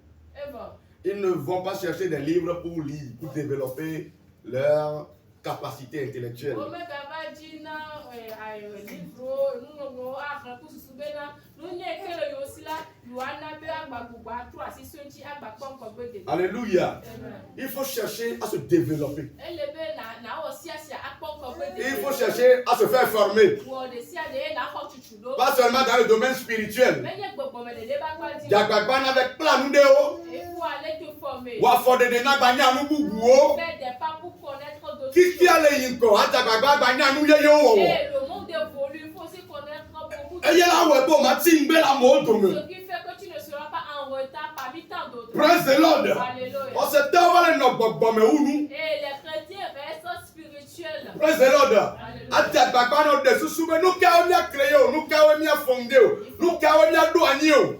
Ils ne vont pas chercher des livres pour lire, pour développer leur capacité intellectuelle. Alléluia. Il faut chercher à se développer. Il faut chercher à se faire former. Pas seulement dans le domaine spirituel. Avec plein de ou à fond de qui a les yinko, à Tabagba, Banyanou Yayo. Le monde évolue, il faut aussi connaître beaucoup de choses. Ce qui fait que tu ne seras pas en retard parmi tant d'autres. Praise the Lord. Et les chrétiens restent spirituels. Praise the Lord.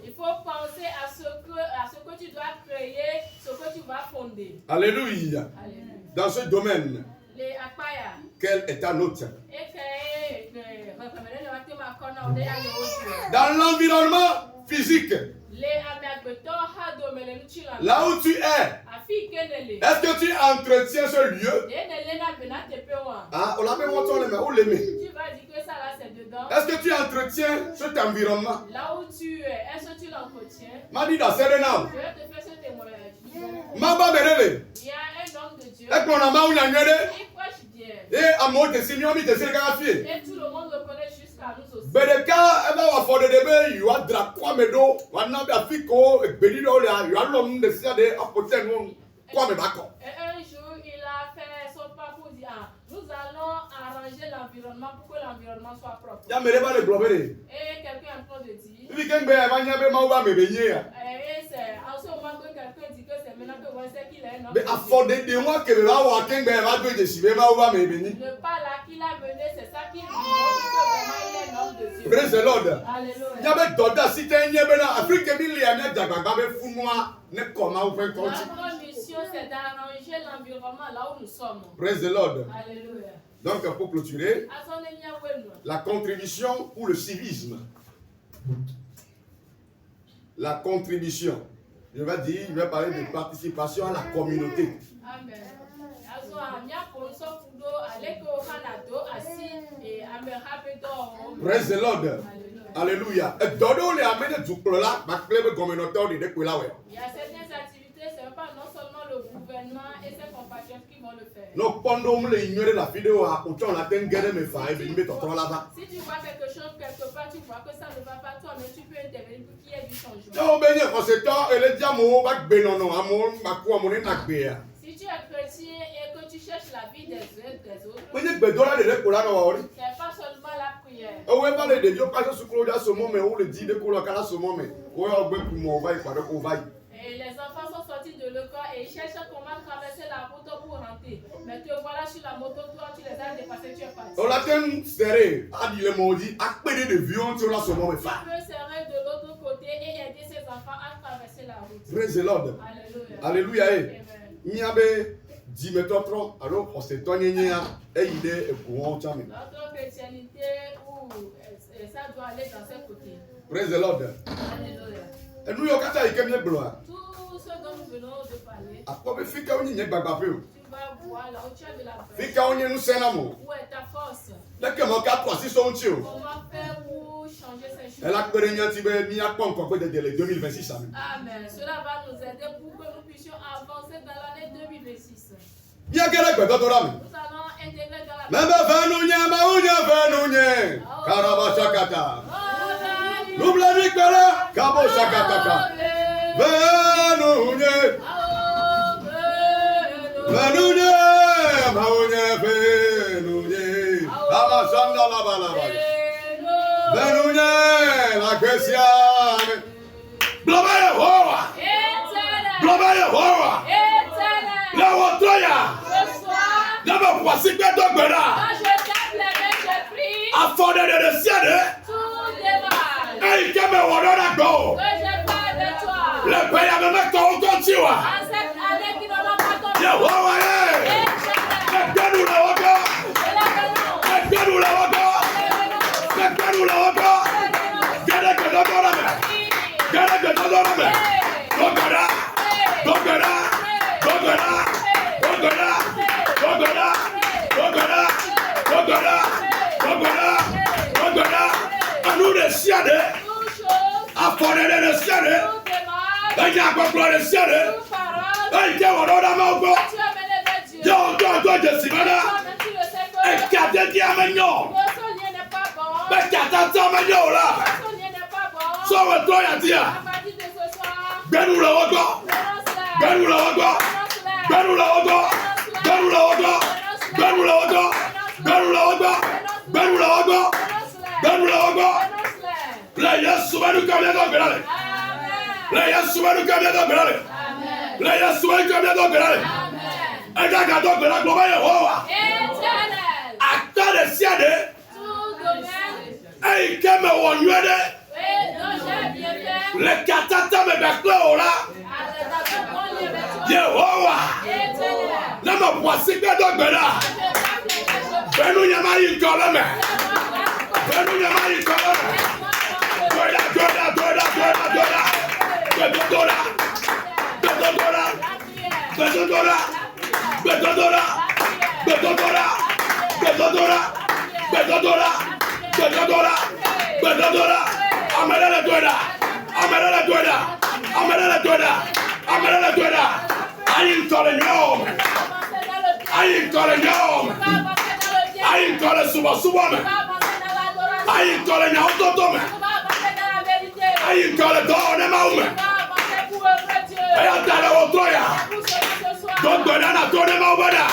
Il faut penser à ce que tu dois créer, ce que tu vas fonder. Alléluia. Dans ce domaine, quel est ta note? Dans l'environnement physique, là où tu es, est-ce que tu entretiens ce lieu? Ah, on l'a fait monter, on l'aimait. Est-ce que tu entretiens cet environnement? Là où tu es, est-ce que tu l'entretiens? M'a dit dans ce nom. Je vais te faire ce témoignage. Il y a un homme de Dieu. Et qu'on a mal, Il prêche bien. Et à moi, de Seigneur, de Seigneur, et tout le monde le connaît jusqu'à nous aussi. Mais le cas, elle va faire des débats, il y a de la croix, mais d'eau, on a bien fait qu'on bénit l'eau, il y a l'homme de Seigneur, apporter nous, quoi, mais d'accord. Et un jour, il a fait son parcours, il dit, nous allons arranger l'environnement pour que l'environnement soit propre. Il y a mes débats de glober. Et quelqu'un est en train de dire. Il dit qu'il y a un et c'est en ce moment que quelqu'un dit que c'est maintenant que vous savez qu'il est un homme. Mais à fond de moi que le roi King ben va te décider ma ou me béni. Le pas là qu'il a mené, c'est ça qui montre que vraiment il est un homme de Dieu. Praise the Lord. Alléluia. Il y avait d'autres si tu es en Afrique et il y a un djababa fou moi ne comment vous faites continuer. Notre mission c'est d'arranger l'environnement là où nous sommes. Praise the Lord. Alléluia. Donc pour clôturer, la contribution pour le civisme. La contribution. Je vais parler de participation à la communauté. Amen. Praise the Lord. Alléluia. Il y a certaines activités, ce n'est pas non seulement le gouvernement et ses compatriotes qui vont le faire. Si tu vois quelque chose quelque part, tu vois que ça ne va pas toi, mais tu peux intervenir pour qu'il y ait du changement. Si tu es chrétien et que tu cherches la vie des autres, c'est pas seulement la prière. Et les enfants sont sortis de l'école et ils cherchent comment traverser la route pour rentrer. Mais te voilà sur la moto, toi tu les as dépassés, tu es parti. Tu peux serrer de l'autre côté et aider ces enfants à traverser la route. Praise the Lord. Alléluia. Alors, on s'est donné et il est courant. Notre chrétienté, ça doit aller dans ce côté. Praise the Lord. Alléluia. Et nous, on a tout ce dont nous venons de parler. Tu vas voir là où tu as de la paix. Où est ta force? Comment faire pour changer ces choses? Elle a de 2026. Amen. Cela va nous aider pour que nous puissions avancer dans l'année 2026. Nous allons intégrer dans Tout démarre. Le pays a même continue. Yehovah, nous la encore. Nous la encore. Nous la encore. Gardez que nous dormons. Gardez que nous dormons. Gogora. Gogora. Gogora. Gogora. Gogora. Gogora. Gogora. Gogora. Gogora. À nous les siades. À forêt les siades. À y avoir plein de siades. À y avoir dans la main. Yo, je suis là. Et qu'à te dire maintenant. Mais qu'à t'entendre maintenant là. Sauve-toi, y'a dit. Ben-nous la encore. Ben-nous la encore. Ben-nous la encore. Ben-nous la encore. Ben-nous la encore. Ben-nous la encore. Ben-nous la encore. Ben-nous la encore. La Yesu va nous cambier d'opérer. La Yesu va nous cambier d'opérer. La Yesu va nous cambier d'opérer. Et quand on doit la gloire Yehovah. Acteur de siade. Et il me wonyuede. Le katata me beklo là. Yehovah. Na me voici que dogbela. Benu nyama yi kolome. Benu nyama yi kolome. Doda. I ain't calling Suba. I ain't calling Autotome. I ain't calling Done Maume. I am telling Otoya. Don't go down at Tone Maubada.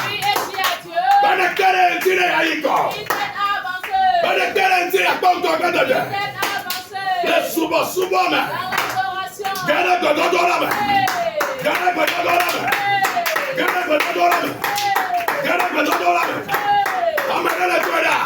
But the current in a Aiko. But the current in a Ponto Gadada. Let's Suba. Get up the Dodorama. Get up the Dodorama. Get up the Dodorama. Get up the Dodorama. I'm another Twitter.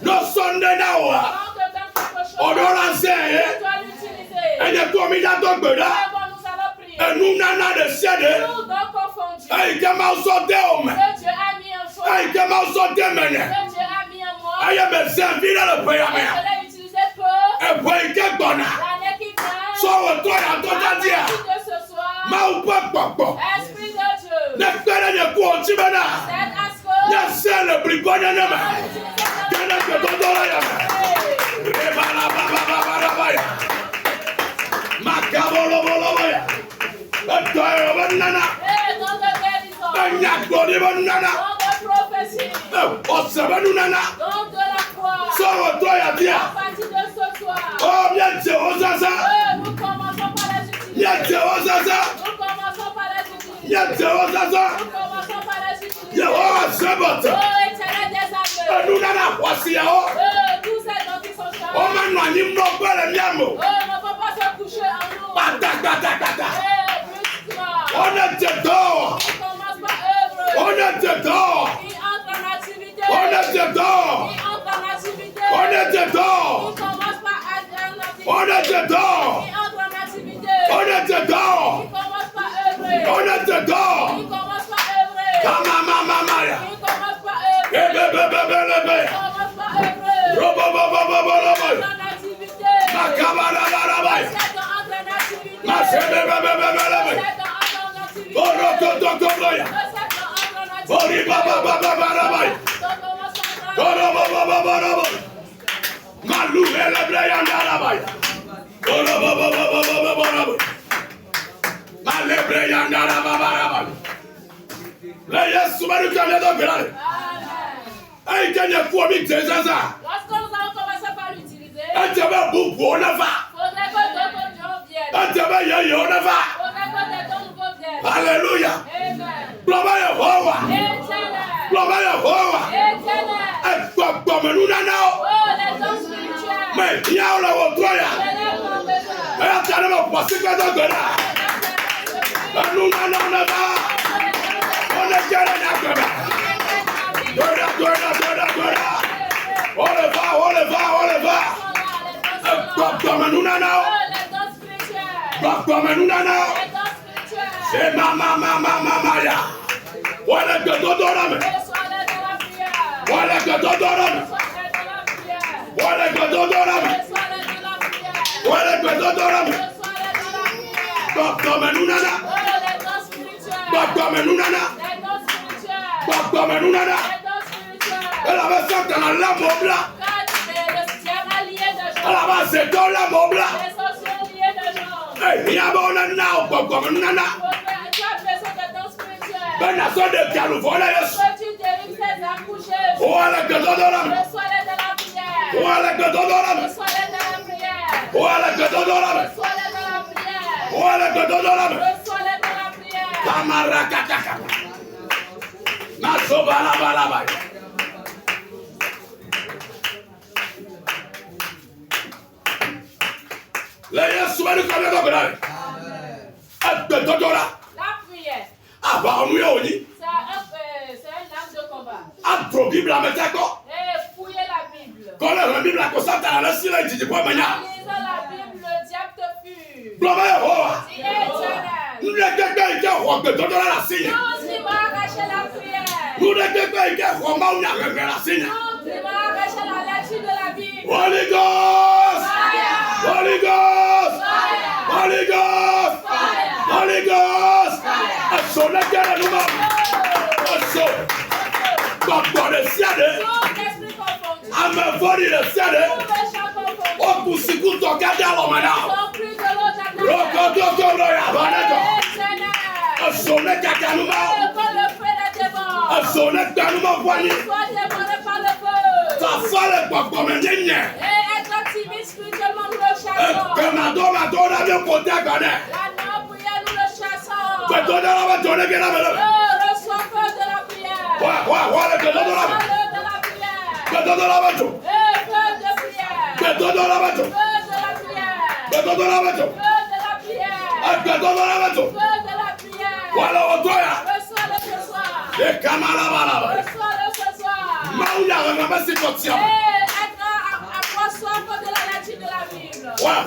No Sunday now. Odora say, and you told me that dog, and nous n'en de cédé. Et que m'a sauté homme. Et que m'a sauté mené. Et que m'a servi dans le pays. Et puis que bonne. Soit toi à toi dire. Ma ou pas. Ne fais ne quoi tu m'as. Ne sais le brigand ne m'a. Que ne que ton dollar. Macabolo. Banana. Banana. Oh, bien Jéhovah. Nous commençons par la justice. Yehovah Sabbath. Nous n'avons pas si haut. Oh, maintenant, nous ne pouvons pas le miamo. On ne peut pas se coucher en nous. On est dedans. On est dedans. On est dedans. On est dedans. On est dedans. On est dedans. On est dedans. Mamaya. Lorsque nous allons commencer par l'utiliser, faudrait que d'autres gens viennent. Faudrait que des nouveaux viennent. Alléluia. Amen. Gloire Yehovah. Éternel. Gloire Yehovah. Éternel. Comme nous n'en avons. Oh, les dons spirituels. Mais il y a la autre. Je n'ai pas besoin. ne me poisse que dans le nous n'en avons pas. On est bien là. On le va. Comme nous n'en avons. Comme nous n'en avons. C'est mama. Voilà que t'odorame. Voilà que t'odorame. Voilà que t'odorame. Voilà que t'odorame. Comme nous n'en avons. Comme nous n'en avons. Comme nous n'en avons. Elle avait sorti dans la mobla. Elle avait sorti dans la mobla. Il y a bon nana, comme nana. Ben la sorte de Californie. Voilà que t'odorame. Voilà que t'odorame. Voilà que t'odorame. Voilà que t'odorame. Kamarakataka. Masobalaba. La prière. Ah, bah, on y C'est un acte de combat. Ah, trop Bible à mettre Et fouiller la Bible. quand la Bible a consacré à la silence, il dit quoi, En lisant la Bible, le diable te fuit. Il est éternel. nous ne quelqu'un qui a roi que donne la signe. Non, tu m'as arraché la prière. Nous ne quelqu'un qui a roi ma ou n'a rien la signe. Non, tu m'as arraché la lecture de la Bible. Holy Ghost! Holy Ghost! Holy Ghost! Holy Ghost! Son éternel nous m'a. Son. Comme dans le ciel. À me voler le ciel. Au poussico toqué à l'homme maintenant. Rocododo ya baneko. Son éternel nous m'a. Son éternel nous m'a voyé. Ça fallait pas comme un nègre. Que ma donne bien côté à Ghana. Que donne la donne bien la belle. Reçois peu de la prière. Ouais, que donne la belle. Que donne la belle. Peu de prière. Que donne la belle. Peu de la prière. Que donne la belle. Peu de la prière. Que donne la belle. Peu de la prière. Voilà au toya. Reçois-le ce soir. Et Kamala. Reçois-le ce soir. Maouya remember si conscient. Et être à soif de la lecture de la Bible. Ouais.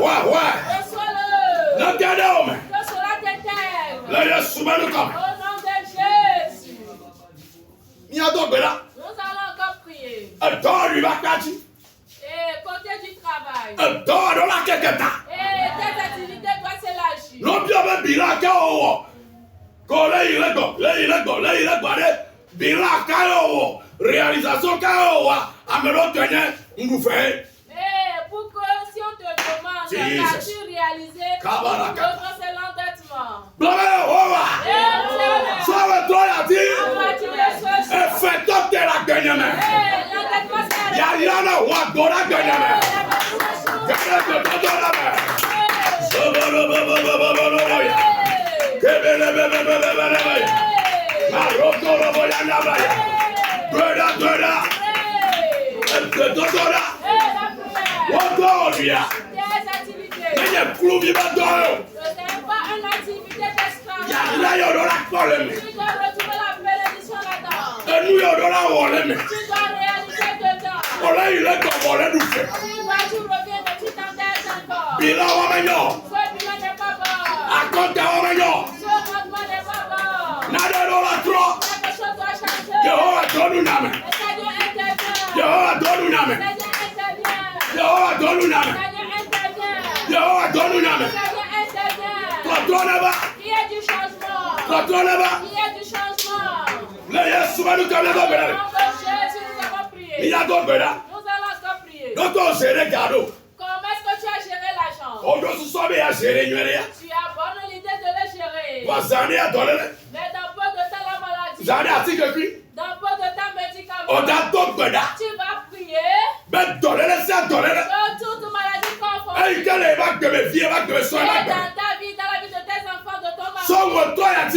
Reçois-le. Non, regardez-moi. Que cela t'intègre. Là, il y a souvent le corps. Au nom de Jésus. Il y a donc là. Nous allons encore prier. Un temps lui va cacher. Et côté du travail. Un temps dans la quelque temps. Et tes activités doivent s'élargir. Non, bien, mais bilaka oh. Quand là, il est go. Bilaka oh. Réalisation kao. Amelo tenir, nous fait. Et pour que si on te demande, as-tu réalisé votre c'est l'endettement? Blamé, Soit toi la dit. Et fais top de la gagne. Yana wa gora gagne. Comment est-ce que tu as géré l'argent? Tu as bonne l'idée de le gérer. Mais dans peu de temps la maladie. Dans peu de temps médicament. Tu vas prier. Que toute maladie confondue. Et dans ta vie, dans la vie de tes enfants, de ton mari.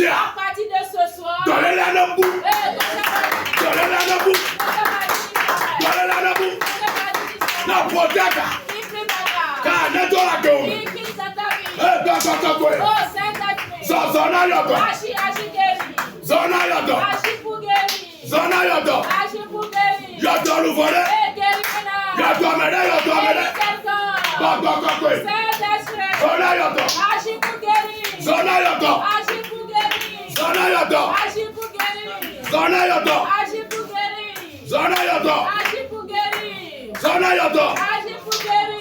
À partir de ce soir. Saint-Esprit. Agis guéri. Agis pour guérir. Agis pour guérir. Et guéris maintenant. Guéris quelqu'un. Saint-Esprit. Agis pour guérir. Agis pour guérir. Agis pour guérir. Agis pour guérir. Agis pour guérir. Agis pour guérir. Agis pour guérir.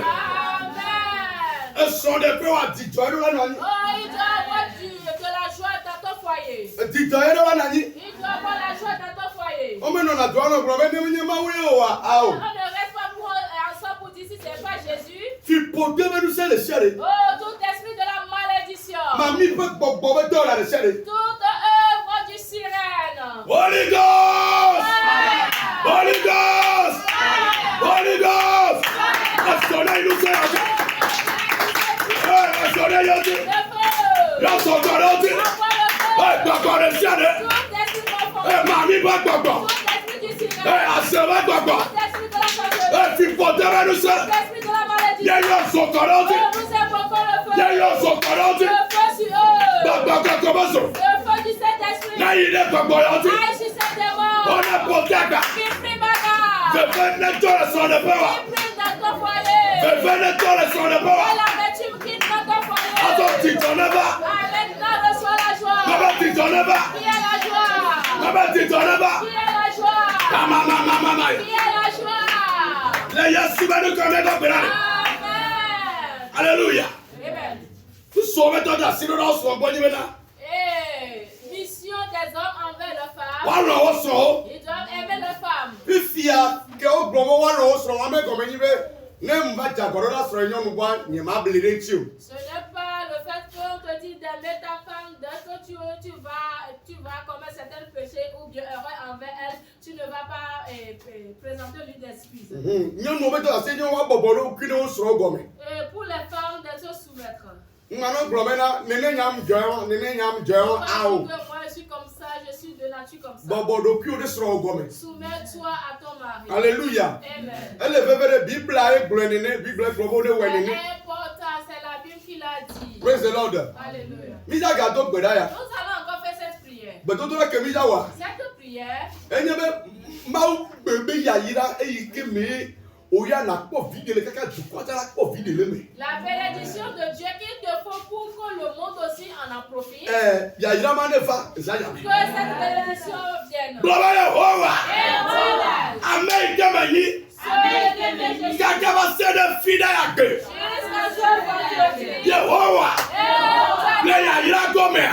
Amen. Et son épée a dit, tu as Oh, il doit avoir de la joie dans ton foyer. dit, Il doit avoir la joie dans ton foyer. on me donne à toi, on me On ne reste pas ensemble pour dire si ce n'est pas Jésus. tu peux devenir le ciel. Oh, tout esprit de la malédiction. Mamie peut pas dans le ciel. Toute œuvre du sirène. Holy Ghost! Holy Ghost! Holy Ghost! Le soleil nous sert. Le soleil nous dit. Le soleil nous dit. Mamie va quoi? Assez va quoi? Tu peux devenir le ciel. Il y a eu son corps. Il y a eu son corps. Le feu sur eux. Le feu du Saint-Esprit. Là, il est comme moi. Aïe sur ces démons. On a porté à Qui prie bagarre. je vais mettre le son de peur. Qui prie dans ton foyer. Je vais mettre le son de Et peur. l'amertume qui dans ton foyer. Attends, tu t'en es pas. Maintenant, reçois la joie. Maman, tu t'en es pas. Qui est la joie? Maman, tu t'en es pas. Qui est la joie? Maman. Qui est la joie? Les Yassi va nous connaître dans le Amen. Alléluia. Amen. Tu sauves ton assis dans son bon niveau. Et mission des hommes envers leurs femmes. Voilà, on sort. Ils doivent aimer leurs femmes. Puis, fia, que au bon voilà, on sort. On met comme il veut. N'aime pas ta corona sur une young one. N'y m'a bliré dessus. Ce n'est pas le fait qu'on te dit d'aimer ta femme, dès que tu vas commettre certains péchés ou bien erreur envers elle, tu ne vas pas présenter lui d'excuses. N'y nous met dans ces young one bobolo qui nous sort gomme. Et pour les femmes de se soumettre. Maman, promena, nene nyam joyon, Parce que moi je suis comme ça, je suis de nature comme ça. Bobodo qui nous sort gomme. Soumets-toi à ton mari. Alléluia. Amen. Elle est venue Bible à Bible Bible globo de C'est Wenene. important, c'est la Bible qui l'a dit. Praise the Lord. Alléluia. Misa gato bedaya. Nous allons encore faire cette prière. Beto la kemisa wa. Cette prière, Enyebe mau bebe ya yira eyike oya na po videle kaka dukwata la po videle me. la bénédiction de Dieu qu'il te faut pour que le monde aussi en profite. Ya yira manefa ezaya. Que cette bénédiction vienne. Globa Yehova. Amen. Amen kemani. Soyez bénis, Jésus. Kaka ba se de fida ya ke. Jusqu'à ce vendredi. Yehova. Amen. Le ya yira gome.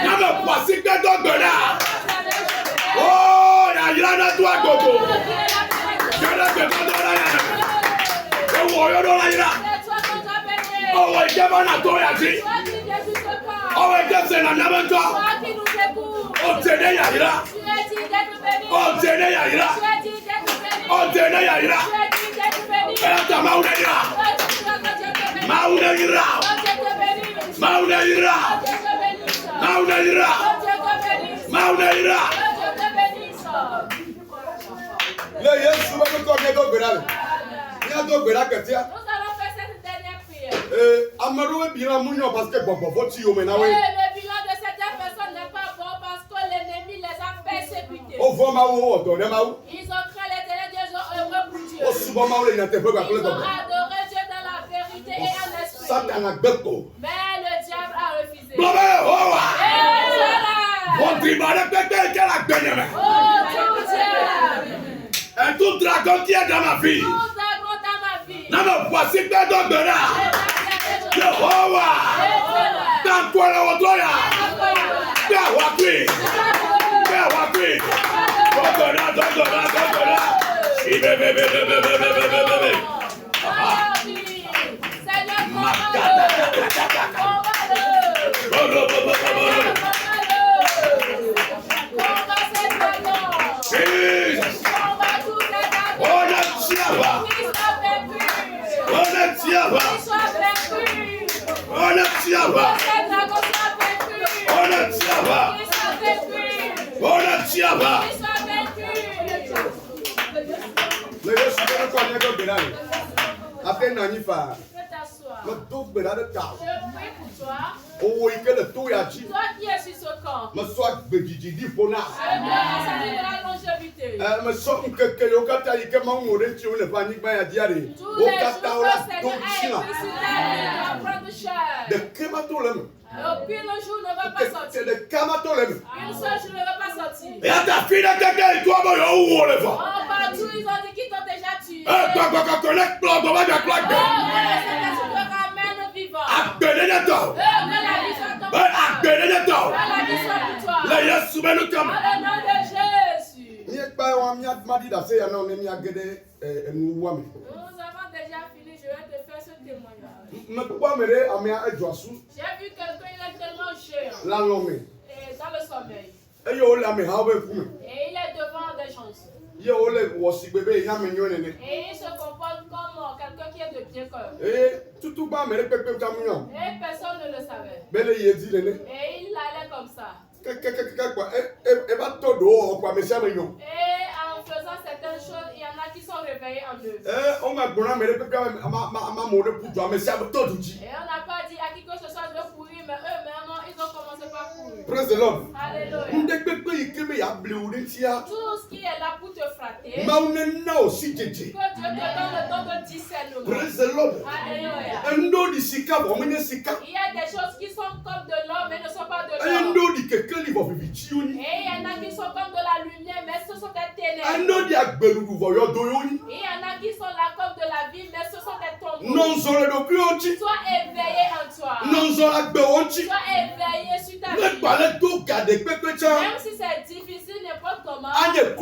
Na me pasi ke do goda. Oh, ya yira na to agogo. Kele ke do la ya. E wo yo do la yira. Oh, wa jeba na to ya ti. Oh, wa jeba na na to. Oh, tene ya yira. Oh, tene ya yira. Oh, tene ya yira. Eta mauna yira. Mauna yira. Mauna yira. Mauna yira. Mauna yira. Le Yesu va nous connaître do gbera. Ni a do gbera ketia. Nous allons faire cette dernière prière. Amaro e bira munyo parce que bobo foti o mena Et we. le bilan de cette personne n'est pas bon parce que l'ennemi les a persécutés. O vo ma wo o do ne ma wo. Ils ont craint l'éternel Dieu, ils ont œuvré pour Dieu. O subo ma wo le na te pe ba Ils kole ont do. adoré Dieu dans la vérité et en esprit. Satan agbeko. Mais le diable a refusé. Globa Yehova. Amen. Mon tribal pete ke la gbeneme. Oh tout Dieu, Et tout dragon qui est dans ma vie. tout dragon dans ma vie. Na me voici que do gbera. Yehova. Dans quoi la otoya. Be wa kwi. Be wa kwi. Dogora. Ibe. Seigneur, Le Yesu quoi, il y a que Bénal. Après, Nanifa. Je prie pour toi. Oh, il y a le tout, il y a dit. Toi qui es sur ce camp. Je sois Bédidi, Fona. Je de la longévité. Je sois que Yokata, il y a un tu le panique, il y a diarrhée. Tous les jours que Seigneur a écrit sur ta vie, prendre cher. De Kematolem. Et puis le jour ne va pas sortir. C'est de Kamatolem. Une seule jour ne va pas sortir. Et à ta fille, quelqu'un, toi, où on le voit. Oh, partout, ils ont dit qu'ils t'ont déjà tué. Toi, quand tu connais, toi, tu vas te plaquer. Oh, te ramène vivant. Abdel Neto. Que la vie soit ton Abdel Neto. Que la vie soit pour toi. La yes, soumets le cam. Dans le nom de Jésus. Nous avons déjà fini, je vais te faire ce témoignage. J'ai vu quelqu'un, il est tellement géant. Et dans le sommeil. Et il est devant des gens. Et il se comporte comme quelqu'un qui est de bien cœur. Et personne ne le savait. Et il allait comme ça. Et en faisant certaines choses, il y en a qui sont réveillés en eux. Et on n'a pas dit à qui que ce soit de courir, mais eux-mêmes, ils ont commencé par courir. Praise the Lord. Alléluia. Tout ce qui est là pour te fratter, que Dieu te donne le don de discernement. Praise the Lord. Alléluia. Il y a des choses qui sont comme de l'or, mais ne sont pas de l'or. Et il y en a qui sont comme de la lumière, mais ce sont des ténèbres. Et il y en a qui sont là comme de la vie, mais ce sont des tombeaux. Sois éveillé en toi. Sois éveillé sur ta vie. Même si c'est difficile, n'importe comment. Être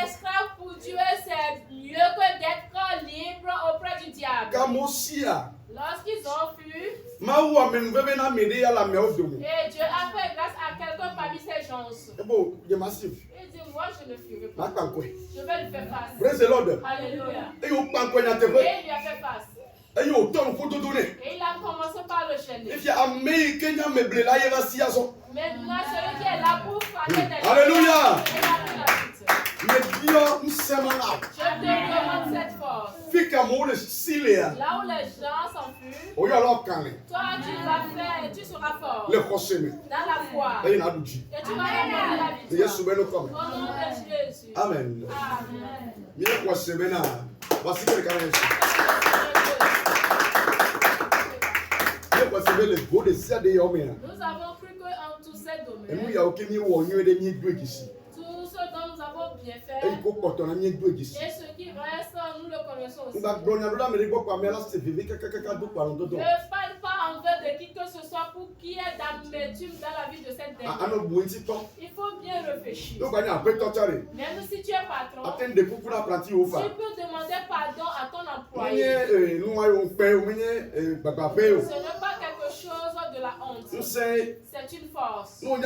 esclave pour Dieu, c'est mieux que d'être libre auprès du diable. Lorsqu'ils ont fui, et Dieu a fait grâce à quelqu'un parmi ces gens. Il dit, moi je ne fuirai pas. Je vais lui faire face. Praise the Lord. Alléluia. Et Et il lui a fait face. il Et il a commencé par le chaîner. Maintenant, celui qui est là pour frapper des gens. Alléluia. Il a pris la suite. Je te demande cette force. Là où les gens s'enfuient, toi tu vas faire, tu seras fort. Dans la foi. Et tu vas remporter la victoire. Au nom de Jésus. Amen. Amen. Voici quelqu'un ici. Nous avons cru qu'en tous ces domaines, tout ce dont nous avons bien fait, et ce qui reste, nous le connaissons aussi. Ne parle pas envers de qui que ce soit pour qu'il y ait d'amertume dans la vie de cette dernière. Il faut bien réfléchir. Même si tu es patron, tu peux demander pardon à ton employé. Ce n'est pas quelque chose de la honte. C'est une force. Même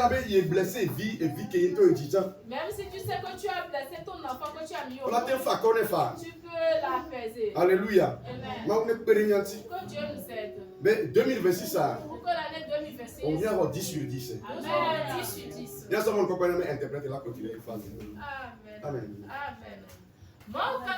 si tu sais que tu as blessé ton enfant, que tu as mis au monde, tu peux l'apaiser. Alléluia. Amen. Que Dieu nous aide. Mais 2026, Pour que l'année 2026, on vient avoir 10 sur 10. Amen. 10 sur 10. Il y a someone qui peut interpréter la continuité. Amen. Amen. Amen. Moi, quand on a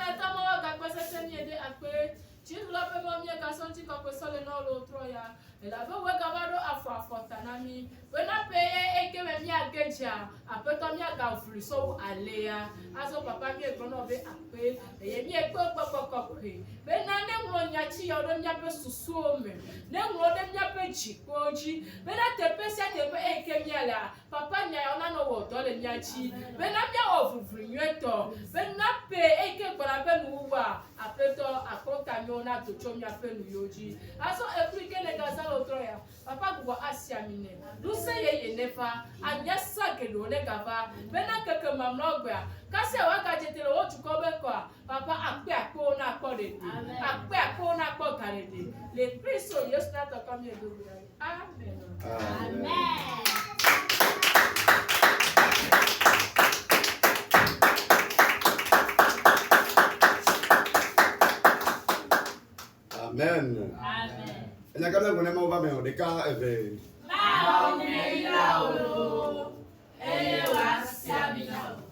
fait tu dois pas venir à son petit capsule dans l'autre ya. Et là, vous voyez qu'avant Tanami, vous n'avez payé et que même ya Gedja, après ton ya Gaflu, so Alea, à son papa mi est renommé après, et il est pas. Mais n'en est y a peu sous-somme, n'en est chicoji, mais là, te peux s'être et que là, papa n'y a on a dans le niachi, mais n'a bien offert, mais n'a payé et que pour la peine ou après toi, à compte on a tout chom ya pe nuyoji aso eprike le gaza l'autre ya papa gwa asiamine nous seye nefa anya sakelo le gava bena keke mamlo gba kase wa ka jetelo o tu ko be kwa papa akpe akpo na akpo de akpe akpo na akpo karede le Christ Yesu na to come here do amen amen. Amen. Amen.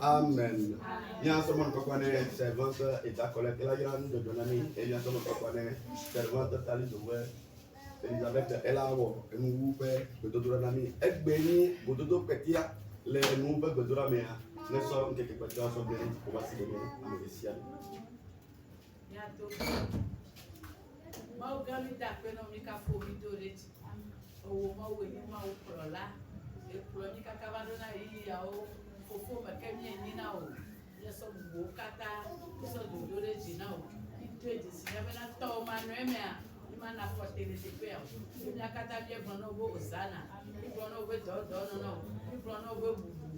Amen. bien sommes connaît servante et ta collègue la grande de Donami et bien sommes connaît servante Tali de Elisabeth Elawo et nous père de Donami et béni pour tout petit les nous de Donami ne sommes que quelque chose sur béni pour passer les à Messia. Mau gami da pena mika fomi doreti. O mau we mau prola. E prola mika kavado na ia o fofo ma kemie nina o. Ya so bo kata so do doreti na o. Itu e disi na bena to ma nweme a. Ni ma na fote le se pe o. Ni akata bie bono bo osana. Ni bono bo do no. Ni bono bo bubu.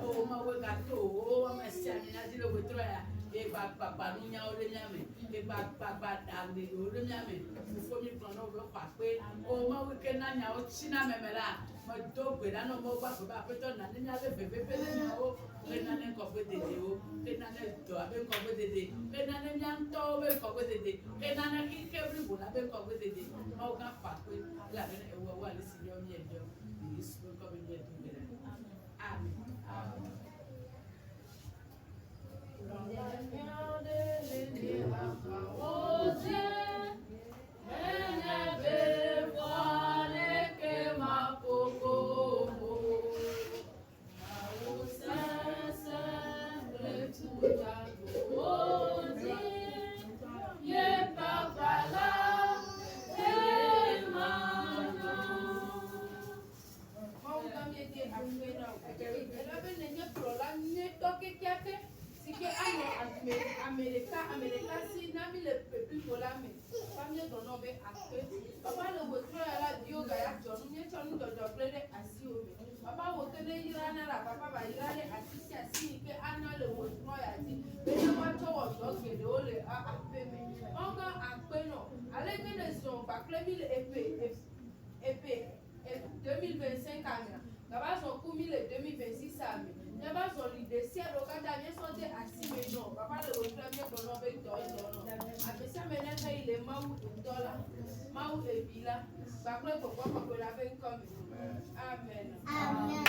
O ma we gato o ma sia ni na dilo we troya. E papa nunya o le nyame e papa dagbe o le nyame fo mi plan no go pa pe o ma we ke na nya o china memela mo do gbe na no mo gba ba pe to na ni nya le bebe pe le nya o le na ne ko pe dede o le na ne do abe ko pe dede le na ne nya nto be ko pe dede le na ne ki ke bri bo na be ko pe dede mo ga pa pe la be e wo wa le si yo mi e jo ni su ko be je tu be amen amen. America si nami le pepi bola me famille dono be akpe papa le wotro la dio ga ya jonu nye chonu dodo plede asi o me papa wo kele yirana la papa ba yirale asi ke ana le wotro ya ti be ne wa to wo do gele o le a akpe me onga akpe no ale ke ne so ba klebi le ep 2025 amina gaba so ku mi le 2026 amina ne ba so li de si ro kata ne so de asi me no papa le wotro me dono be do no apesa me ne kai le mau $1 mau e bila ba kle ko ko la be nkomi amen amen.